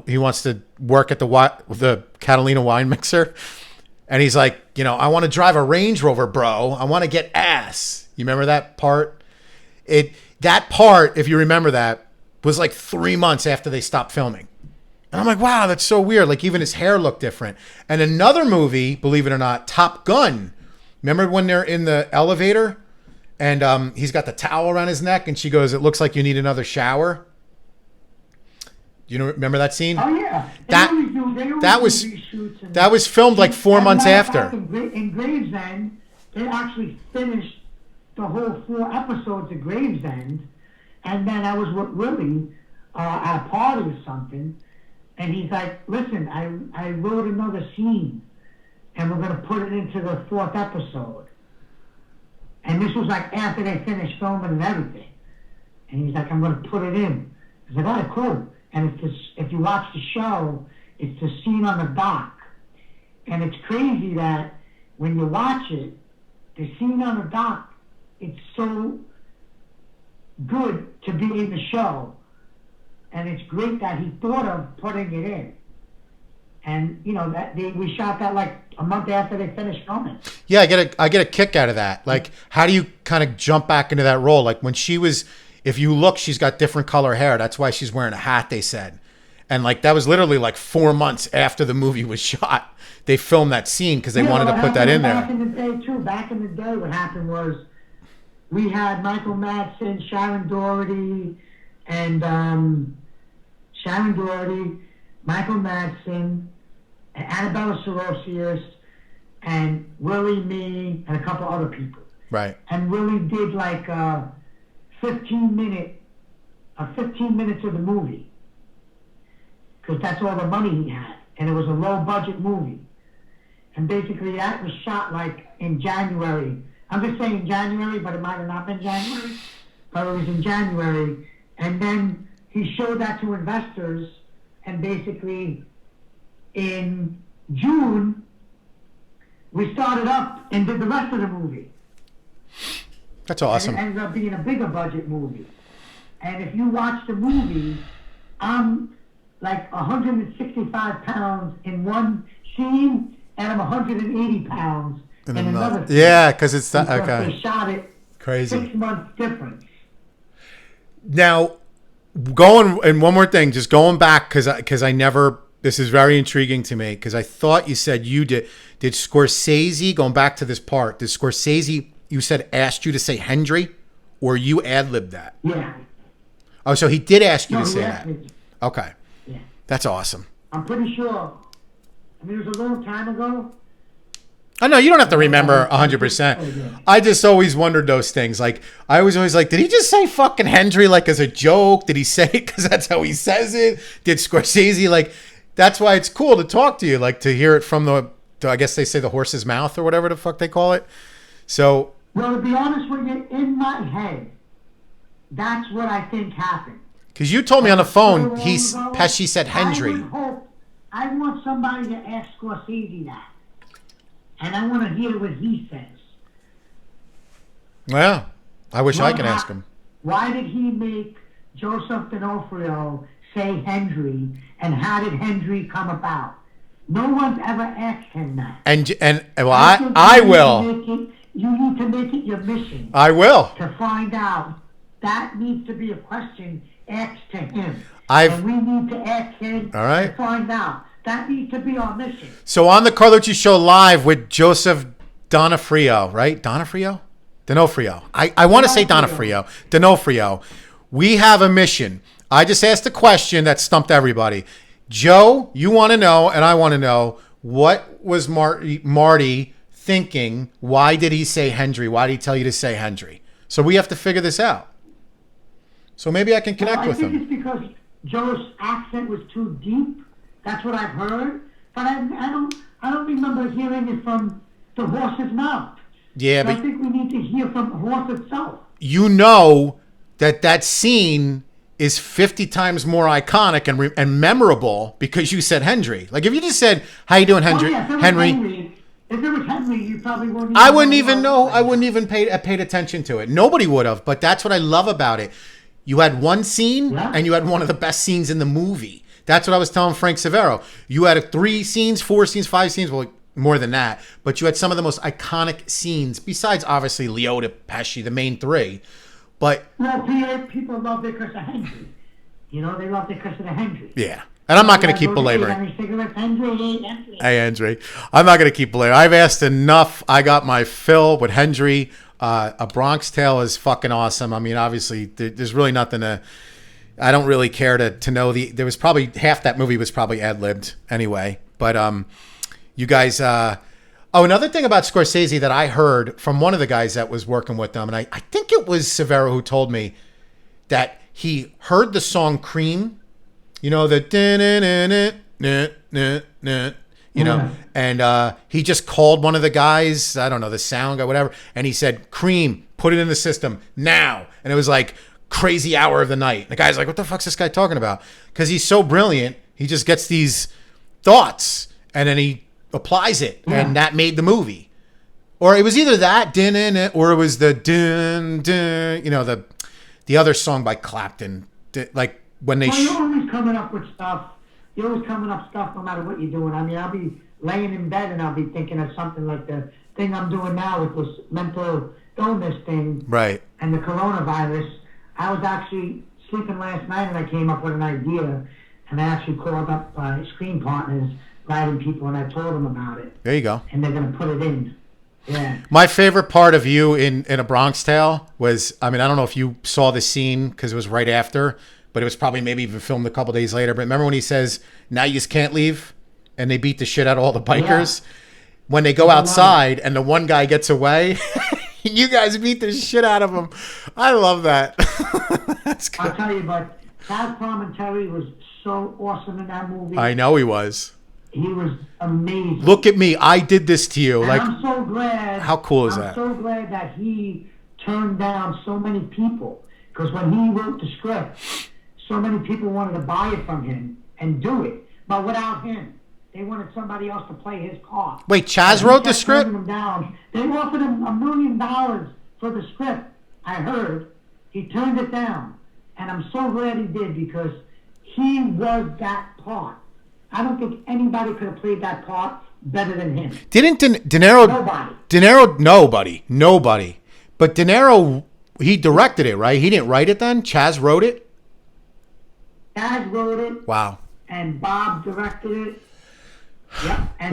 he wants to work at the Catalina wine mixer. And he's like, I want to drive a Range Rover, bro. I want to get ass. You remember that part? That part, if you remember that, was like 3 months after they stopped filming. And I'm like, wow, that's so weird. Like even his hair looked different. And another movie, believe it or not, Top Gun. Remember when they're in the elevator and he's got the towel around his neck and she goes, it looks like you need another shower. Remember that scene? Oh yeah, that was filmed like 4 months after. In Gravesend, they actually finished the whole 4 episodes of Gravesend, and then I was with Willie at a party or something, and he's like, "Listen, I wrote another scene, and we're gonna put it into the 4th episode." And this was like after they finished filming and everything, and he's like, "I'm gonna put it in." I was like, "All right, cool." And if you watch the show, it's the scene on the dock. And it's crazy that when you watch it, the scene on the dock, it's so good to be in the show. And it's great that he thought of putting it in. And, we shot that like a month after they finished filming. Yeah, I get a kick out of that. Like, how do you kind of jump back into that role? Like when she was... If you look, she's got different color hair. That's why she's wearing a hat, they said. And like that was literally like 4 months after the movie was shot. They filmed that scene because they wanted to put that in there. Back in the day, too. Back in the day, what happened was we had Michael Madsen, Sharon Doherty, Michael Madsen, and Annabella Sorosius, and Willie, me, and a couple other people. Right. And Willie did like 15 minutes of the movie, because that's all the money he had, and it was a low budget movie. And basically that was shot like in January. I'm just saying January, but it might have not been January, but it was in January. And then he showed that to investors, and basically in June we started up and did the rest of the movie. That's awesome. And it ended up being a bigger budget movie. And if you watch the movie, I'm like 165 pounds in one scene, and I'm 180 pounds in another scene. Yeah, because it's okay. They shot it crazy 6 months difference. Now, and one more thing, just going back because I never. This is very intriguing to me because I thought you said you did. Did Scorsese, going back to this part? Did Scorsese? You said asked you to say Hendry, or you ad-libbed that? Yeah. Oh, so he did ask you to say that. Me. Okay. Yeah. That's awesome. I'm pretty sure. I mean, it was a long time ago. I know you don't have to remember 100%. I just always wondered those things. Like I was always like, did he just say fucking Hendry like as a joke? Did he say it because that's how he says it? Did Scorsese like? That's why it's cool to talk to you, like to hear it from I guess they say the horse's mouth or whatever the fuck they call it. So. Well, to be honest with you, in my head, that's what I think happened. Because you told me on the phone, Pesci said Hendry. I want somebody to ask Scorsese that. And I want to hear what he says. Well, I wish I could ask him. Why did he make Joseph Donofrio say Hendry, and how did Hendry come about? No one's ever asked him that. And well, I will. You need to make it your mission. I will. To find out. That needs to be a question asked to him. And we need to ask him to find out. That needs to be our mission. So on the Carlucci Show live with Joseph Donofrio, right? Donofrio? I want to say Donofrio. Donofrio. We have a mission. I just asked a question that stumped everybody. Joe, you want to know, and I want to know, what was Marty thinking? Why did he say Hendry? Why did he tell you to say Hendry? So we have to figure this out. So maybe I can connect with him. I think it's because Joe's accent was too deep. That's what I've heard. But I don't remember hearing it from the horse's mouth. Yeah, so but I think we need to hear from the horse itself. You know that scene is 50 times more iconic and memorable because you said Hendry. Like if you just said, "How you doing, Hendry?" Henry. If it was Henry, you probably wouldn't. I wouldn't even know. I wouldn't even paid attention to it. Nobody would have. But that's what I love about it. You had one scene, and you had one of the best scenes in the movie. That's what I was telling Frank Severo. You had 3 scenes, 4 scenes, 5 scenes. Well, more than that. But you had some of the most iconic scenes, besides obviously Liotta, Pesci, the main 3. But people love it because of Hendry. You know, they love it because of the Hendry. Yeah. And I'm not going to keep belaboring. Hey, Hendry. I'm not going to keep belaboring. I've asked enough. I got my fill with Hendry. A Bronx Tale is fucking awesome. I mean, obviously, there's really nothing to... I don't really care to know there was probably... Half that movie was probably ad-libbed anyway. But you guys... another thing about Scorsese that I heard from one of the guys that was working with them, and I think it was Severo who told me that he heard the song Cream, you know, the you know, and he just called one of the guys, I don't know, the sound guy, whatever, and he said, Cream, put it in the system now. And it was like crazy hour of the night. The guy's like, what the fuck's this guy talking about? Because he's so brilliant, he just gets these thoughts and then he applies it, and that made the movie. Or it was either that, or it was the you know, the other song by Clapton, like when they... Well, you're always coming up with stuff. You're always coming up stuff no matter what you're doing. I mean, I'll be laying in bed and I'll be thinking of something like the thing I'm doing now with this mental illness thing. Right. And the coronavirus. I was actually sleeping last night and I came up with an idea. And I actually called up screen partners, writing people, and I told them about it. There you go. And they're going to put it in. Yeah. My favorite part of you in A Bronx Tale was, I mean, I don't know if you saw the scene because it was right after, but it was probably maybe even filmed a couple days later. But remember when he says, now you just can't leave? And they beat the shit out of all the bikers? Yeah. When they go outside and the one guy gets away, you guys beat the shit out of him. I love that. That's good. I'll tell you, but Chaz Palminteri was so awesome in that movie. I know he was. He was amazing. Look at me. I did this to you. And like, I'm so glad. How cool is that? I'm so glad that he turned down so many people. Because when he wrote the script, so many people wanted to buy it from him and do it. But without him, they wanted somebody else to play his part. Wait, Chaz wrote the script? Him down. They offered him $1 million for the script, I heard. He turned it down. And I'm so glad he did because he was that part. I don't think anybody could have played that part better than him. Didn't De Niro... Nobody. De Niro... Nobody. But De Niro, he directed it, right? He didn't write it then? Chaz wrote it? Chaz wrote it. Wow. And Bob directed it. Yep. And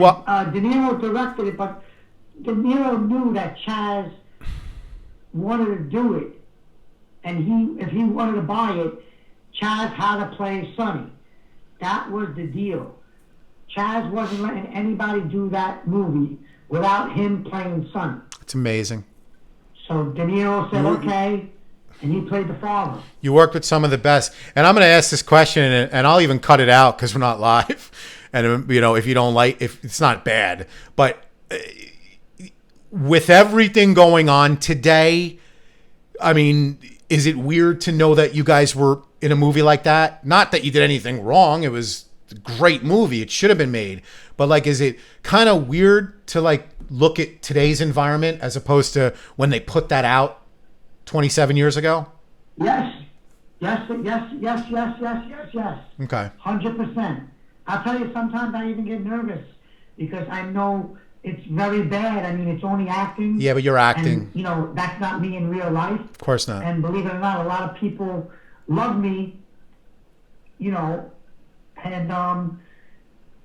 De Niro directed it, but De Niro knew that Chaz wanted to do it. And if he wanted to buy it, Chaz had to play Sonny. That was the deal. Chaz wasn't letting anybody do that movie without him playing son. It's amazing. So De Niro said, okay, and he played the father. You worked with some of the best. And I'm going to ask this question, and I'll even cut it out because we're not live. And, you know, if you don't like, if it's not bad. But with everything going on today, I mean, is it weird to know that you guys were in a movie like that? Not that you did anything wrong. It was a great movie. It should have been made. But, like, is it kind of weird to, like, look at today's environment as opposed to when they put that out 27 years ago? Yes. Yes. Okay. 100%. I'll tell you, sometimes I even get nervous because I know it's very bad. I mean, it's only acting. Yeah, but you're acting. And, you know, that's not me in real life. Of course not. And believe it or not, a lot of people love me, you know, and,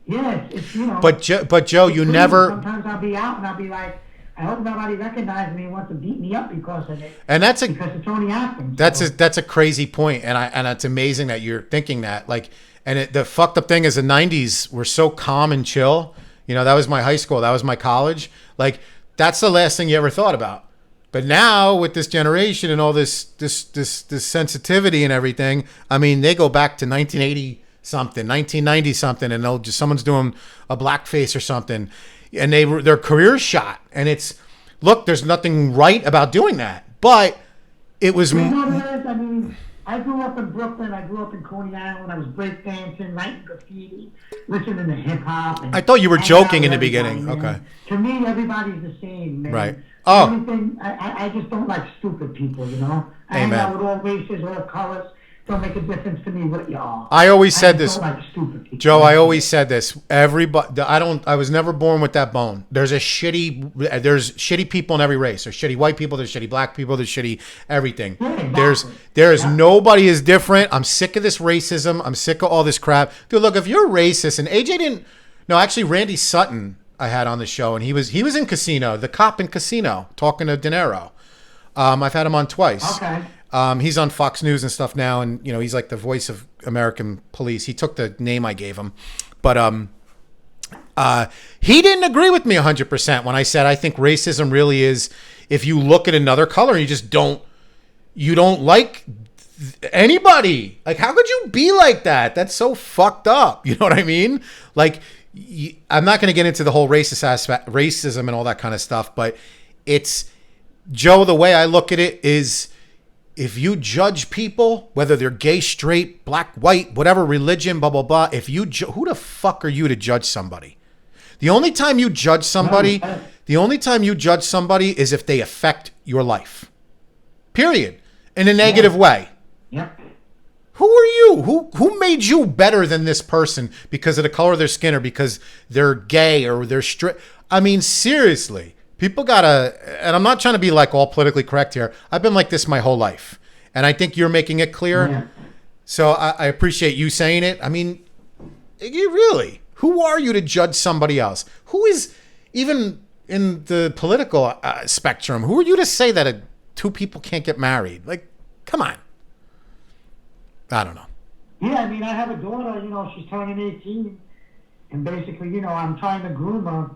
yeah, it's you know. But Joe, you never. Sometimes I'll be out and I'll be like, I hope nobody recognizes me and wants to beat me up because of it. And that's because it's only acting. That's a crazy point, and it's amazing that you're thinking that. Like, and the fucked up thing is the '90s were so calm and chill. You know, that was my high school, that was my college. Like, that's the last thing you ever thought about. But now with this generation and all this sensitivity and everything, I mean, they go back to 1980 something, 1990 something, and they'll just someone's doing a blackface or something, and their career's shot. And it's, look, there's nothing right about doing that, but it was. You know what it is? I mean, I grew up in Brooklyn. I grew up in Coney Island. I was breakdancing, writing graffiti, listening to hip hop. I thought you were joking in the beginning. Man. Okay. To me, everybody's the same, man. Right. The Oh. only thing, I just don't like stupid people, you know? I hang out with all races, all colors. Don't make a difference to me what you are. I always said this, don't like stupid people. Joe. I always said this. Everybody, I was never born with that bone. There's shitty people in every race. There's shitty white people. There's shitty black people. There's shitty everything. Yeah, exactly. There's nobody is different. I'm sick of this racism. I'm sick of all this crap. Dude, look, if you're racist, and AJ didn't. No, actually, Randy Sutton I had on the show, and he was in Casino, the cop in Casino, talking to De Niro. I've had him on twice. Okay. He's on Fox News and stuff now, and you know he's like the voice of American police. He took the name I gave him, but he didn't agree with me 100% when I said I think racism really is if you look at another color and you don't like anybody. Like, how could you be like that? That's so fucked up. You know what I mean? Like, I'm not going to get into the whole racist aspect, racism and all that kind of stuff, but it's, Joe, the way I look at it is, if you judge people, whether they're gay, straight, black, white, whatever religion, blah, blah, blah, who the fuck are you to judge somebody? The only time you judge somebody is if they affect your life. Period. In a negative way. Yep. Who are you? Who made you better than this person because of the color of their skin or because they're gay or they're straight? I mean, seriously. People gotta, and I'm not trying to be like all politically correct here. I've been like this my whole life. And I think you're making it clear. Yeah. So I appreciate you saying it. I mean, you really, who are you to judge somebody else? Who is, even in the political spectrum, who are you to say that two people can't get married? Like, come on. I don't know. Yeah, I mean, I have a daughter, you know, she's turning 18. And basically, you know, I'm trying to groom her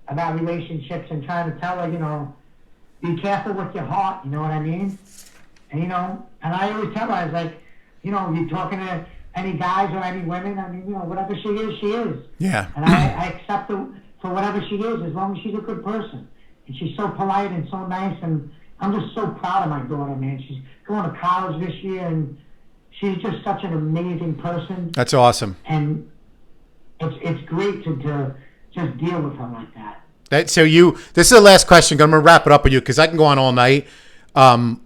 about relationships and trying to tell her, you know, be careful with your heart, you know what I mean? And, you know, and I always tell her, I was like, you know, you're talking to any guys or any women, I mean, you know, whatever she is, she is. Yeah. And I accept her for whatever she is, as long as she's a good person. And she's so polite and so nice, and I'm just so proud of my daughter, man. She's going to college this year, and she's just such an amazing person. That's awesome. And it's great to just deal with her like that. This is the last question. I'm going to wrap it up with you because I can go on all night. And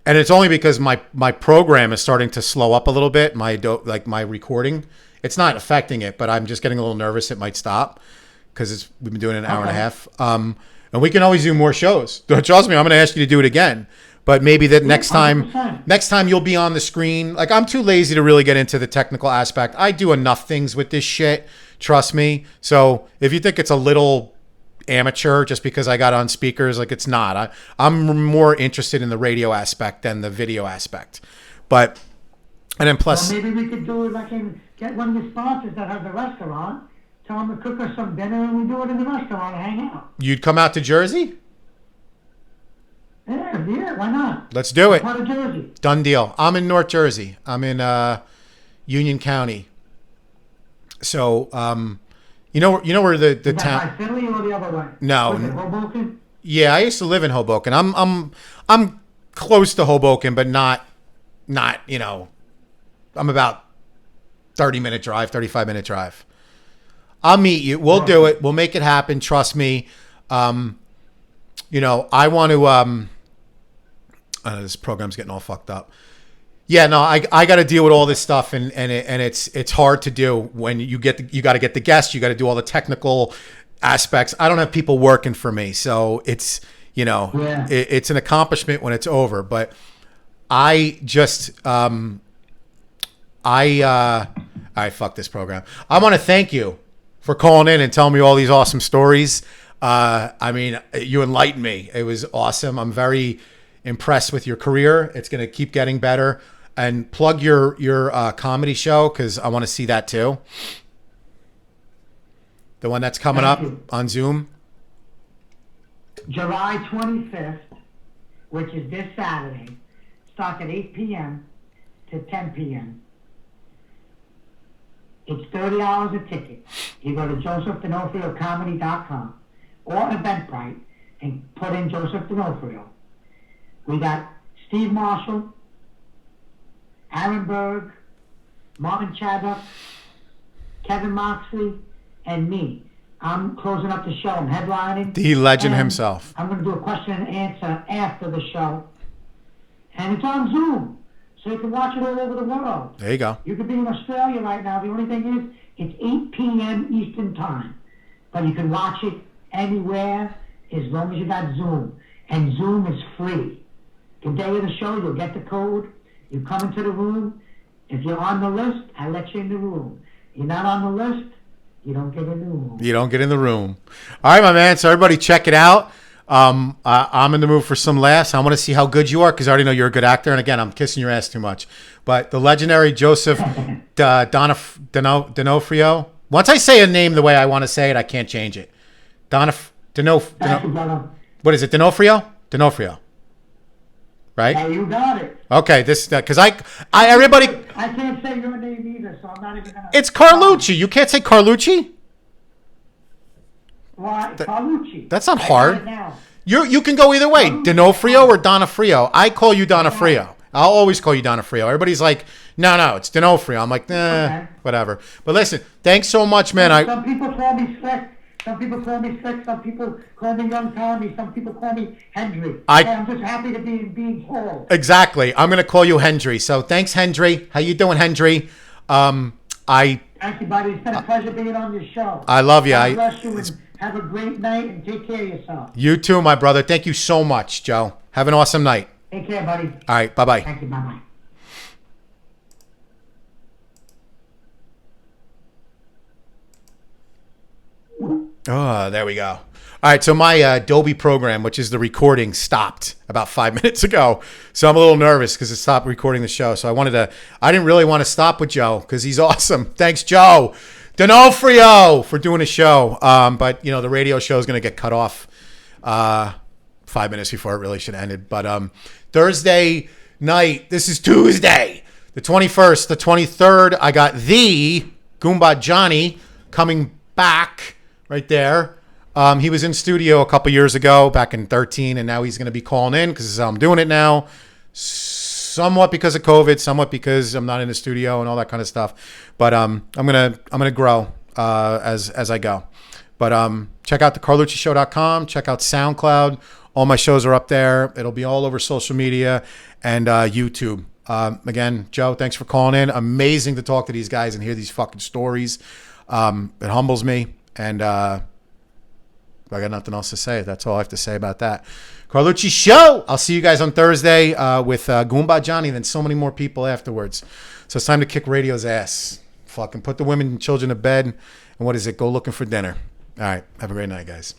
it's only because my program is starting to slow up a little bit. My recording, it's not affecting it, but I'm just getting a little nervous. It might stop because we've been doing it an hour and a half. And we can always do more shows. Trust me, I'm going to ask you to do it again. But maybe that next time you'll be on the screen. Like, I'm too lazy to really get into the technical aspect. I do enough things with this shit. Trust me. So if you think it's a little amateur just because I got on speakers, like, it's not. I'm more interested in the radio aspect than the video aspect. But, and then plus, well, maybe we could do it like get one of the sponsors that has a restaurant, Tell him to cook us some dinner, and we do it in the restaurant and hang out. You'd come out to Jersey? Yeah, why not? Let's do it. Part of Jersey. Done deal. I'm in North Jersey. I'm in Union County. So, you know where the Is that town. by Philly or the other way? No. Was it Hoboken? Yeah, I used to live in Hoboken. I'm close to Hoboken, but not. I'm about 30-minute drive, 35-minute drive. I'll meet you. We'll do it. We'll make it happen. Trust me. I want to. This program's getting all fucked up. Yeah, no, I got to deal with all this stuff, and it's hard to do when you got to get the guests, you got to do all the technical aspects. I don't have people working for me, so it's it's an accomplishment when it's over. But I just I fuck this program. I want to thank you for calling in and telling me all these awesome stories. You enlightened me. It was awesome. I'm very impressed with your career. It's going to keep getting better. And plug your comedy show, because I want to see that too. The one that's coming up on Zoom. July 25th, which is this Saturday, starts at 8 p.m. to 10 p.m. It's $30 a ticket. You go to josephdonofriocomedy.com or Eventbrite and put in Joseph Donofrio. We got Steve Marshall, Aaron Berg, Martin Chaddock, Kevin Moxley, and me. I'm closing up the show. I'm headlining. The legend himself. I'm going to do a question and answer after the show. And it's on Zoom, so you can watch it all over the world. There you go. You could be in Australia right now. The only thing is, it's 8 p.m. Eastern Time. But you can watch it anywhere as long as you got Zoom. And Zoom is free. The day of the show, you'll get the code. You come into the room. If you're on the list, I let you in the room. You're not on the list, you don't get in the room. You don't get in the room. All right, my man. So everybody check it out. I'm in the mood for some laughs. I want to see how good you are, because I already know you're a good actor. And again, I'm kissing your ass too much. But the legendary Joseph Donofrio. Once I say a name the way I want to say it, I can't change it. Donofrio. What is it? Donofrio? Donofrio. Right? Yeah, you got it. Okay, this because everybody. I can't say your name either, so I'm not even gonna. It's Carlucci. You can't say Carlucci. Why, Carlucci? That's not hard. Now. You can go either way, Donofrio or Donofrio. I call you Donofrio. I'll always call you Donofrio. Everybody's like, no, it's Donofrio. I'm like, whatever. But listen, thanks so much, man. Some people call me Slick. Some people call me Slick. Some people call me Young Tommy. Some people call me Hendry. I'm just happy to be being called. Exactly. I'm going to call you Hendry. So thanks, Hendry. How you doing, Hendry? Thank you, buddy. It's been a pleasure being on your show. I love you. God bless you, and have a great night, and take care of yourself. You too, my brother. Thank you so much, Joe. Have an awesome night. Take care, buddy. All right. Bye-bye. Thank you. Bye-bye. Oh, there we go. All right, so my Adobe program, which is the recording, stopped about 5 minutes ago. So I'm a little nervous because it stopped recording the show. So I didn't really want to stop with Joe because he's awesome. Thanks, Joe Donofrio, for doing a show. But, the radio show is going to get cut off 5 minutes before it really should have ended. But Thursday night, this is Tuesday, the 21st, the 23rd, I got the Goomba Johnny coming back. Right there. He was in studio a couple years ago, back in 2013, and now he's going to be calling in because this is how I'm doing it now. Somewhat because of COVID, somewhat because I'm not in the studio and all that kind of stuff. But I'm gonna grow as I go. But check out thecarluccishow.com. Check out SoundCloud. All my shows are up there. It'll be all over social media and YouTube. Again, Joe, thanks for calling in. Amazing to talk to these guys and hear these fucking stories. It humbles me. And I got nothing else to say. That's all I have to say about that. Carlucci Show. I'll see you guys on Thursday with Goomba Johnny and then so many more people afterwards. So it's time to kick radio's ass. Fucking put the women and children to bed. And what is it? Go looking for dinner. All right. Have a great night, guys.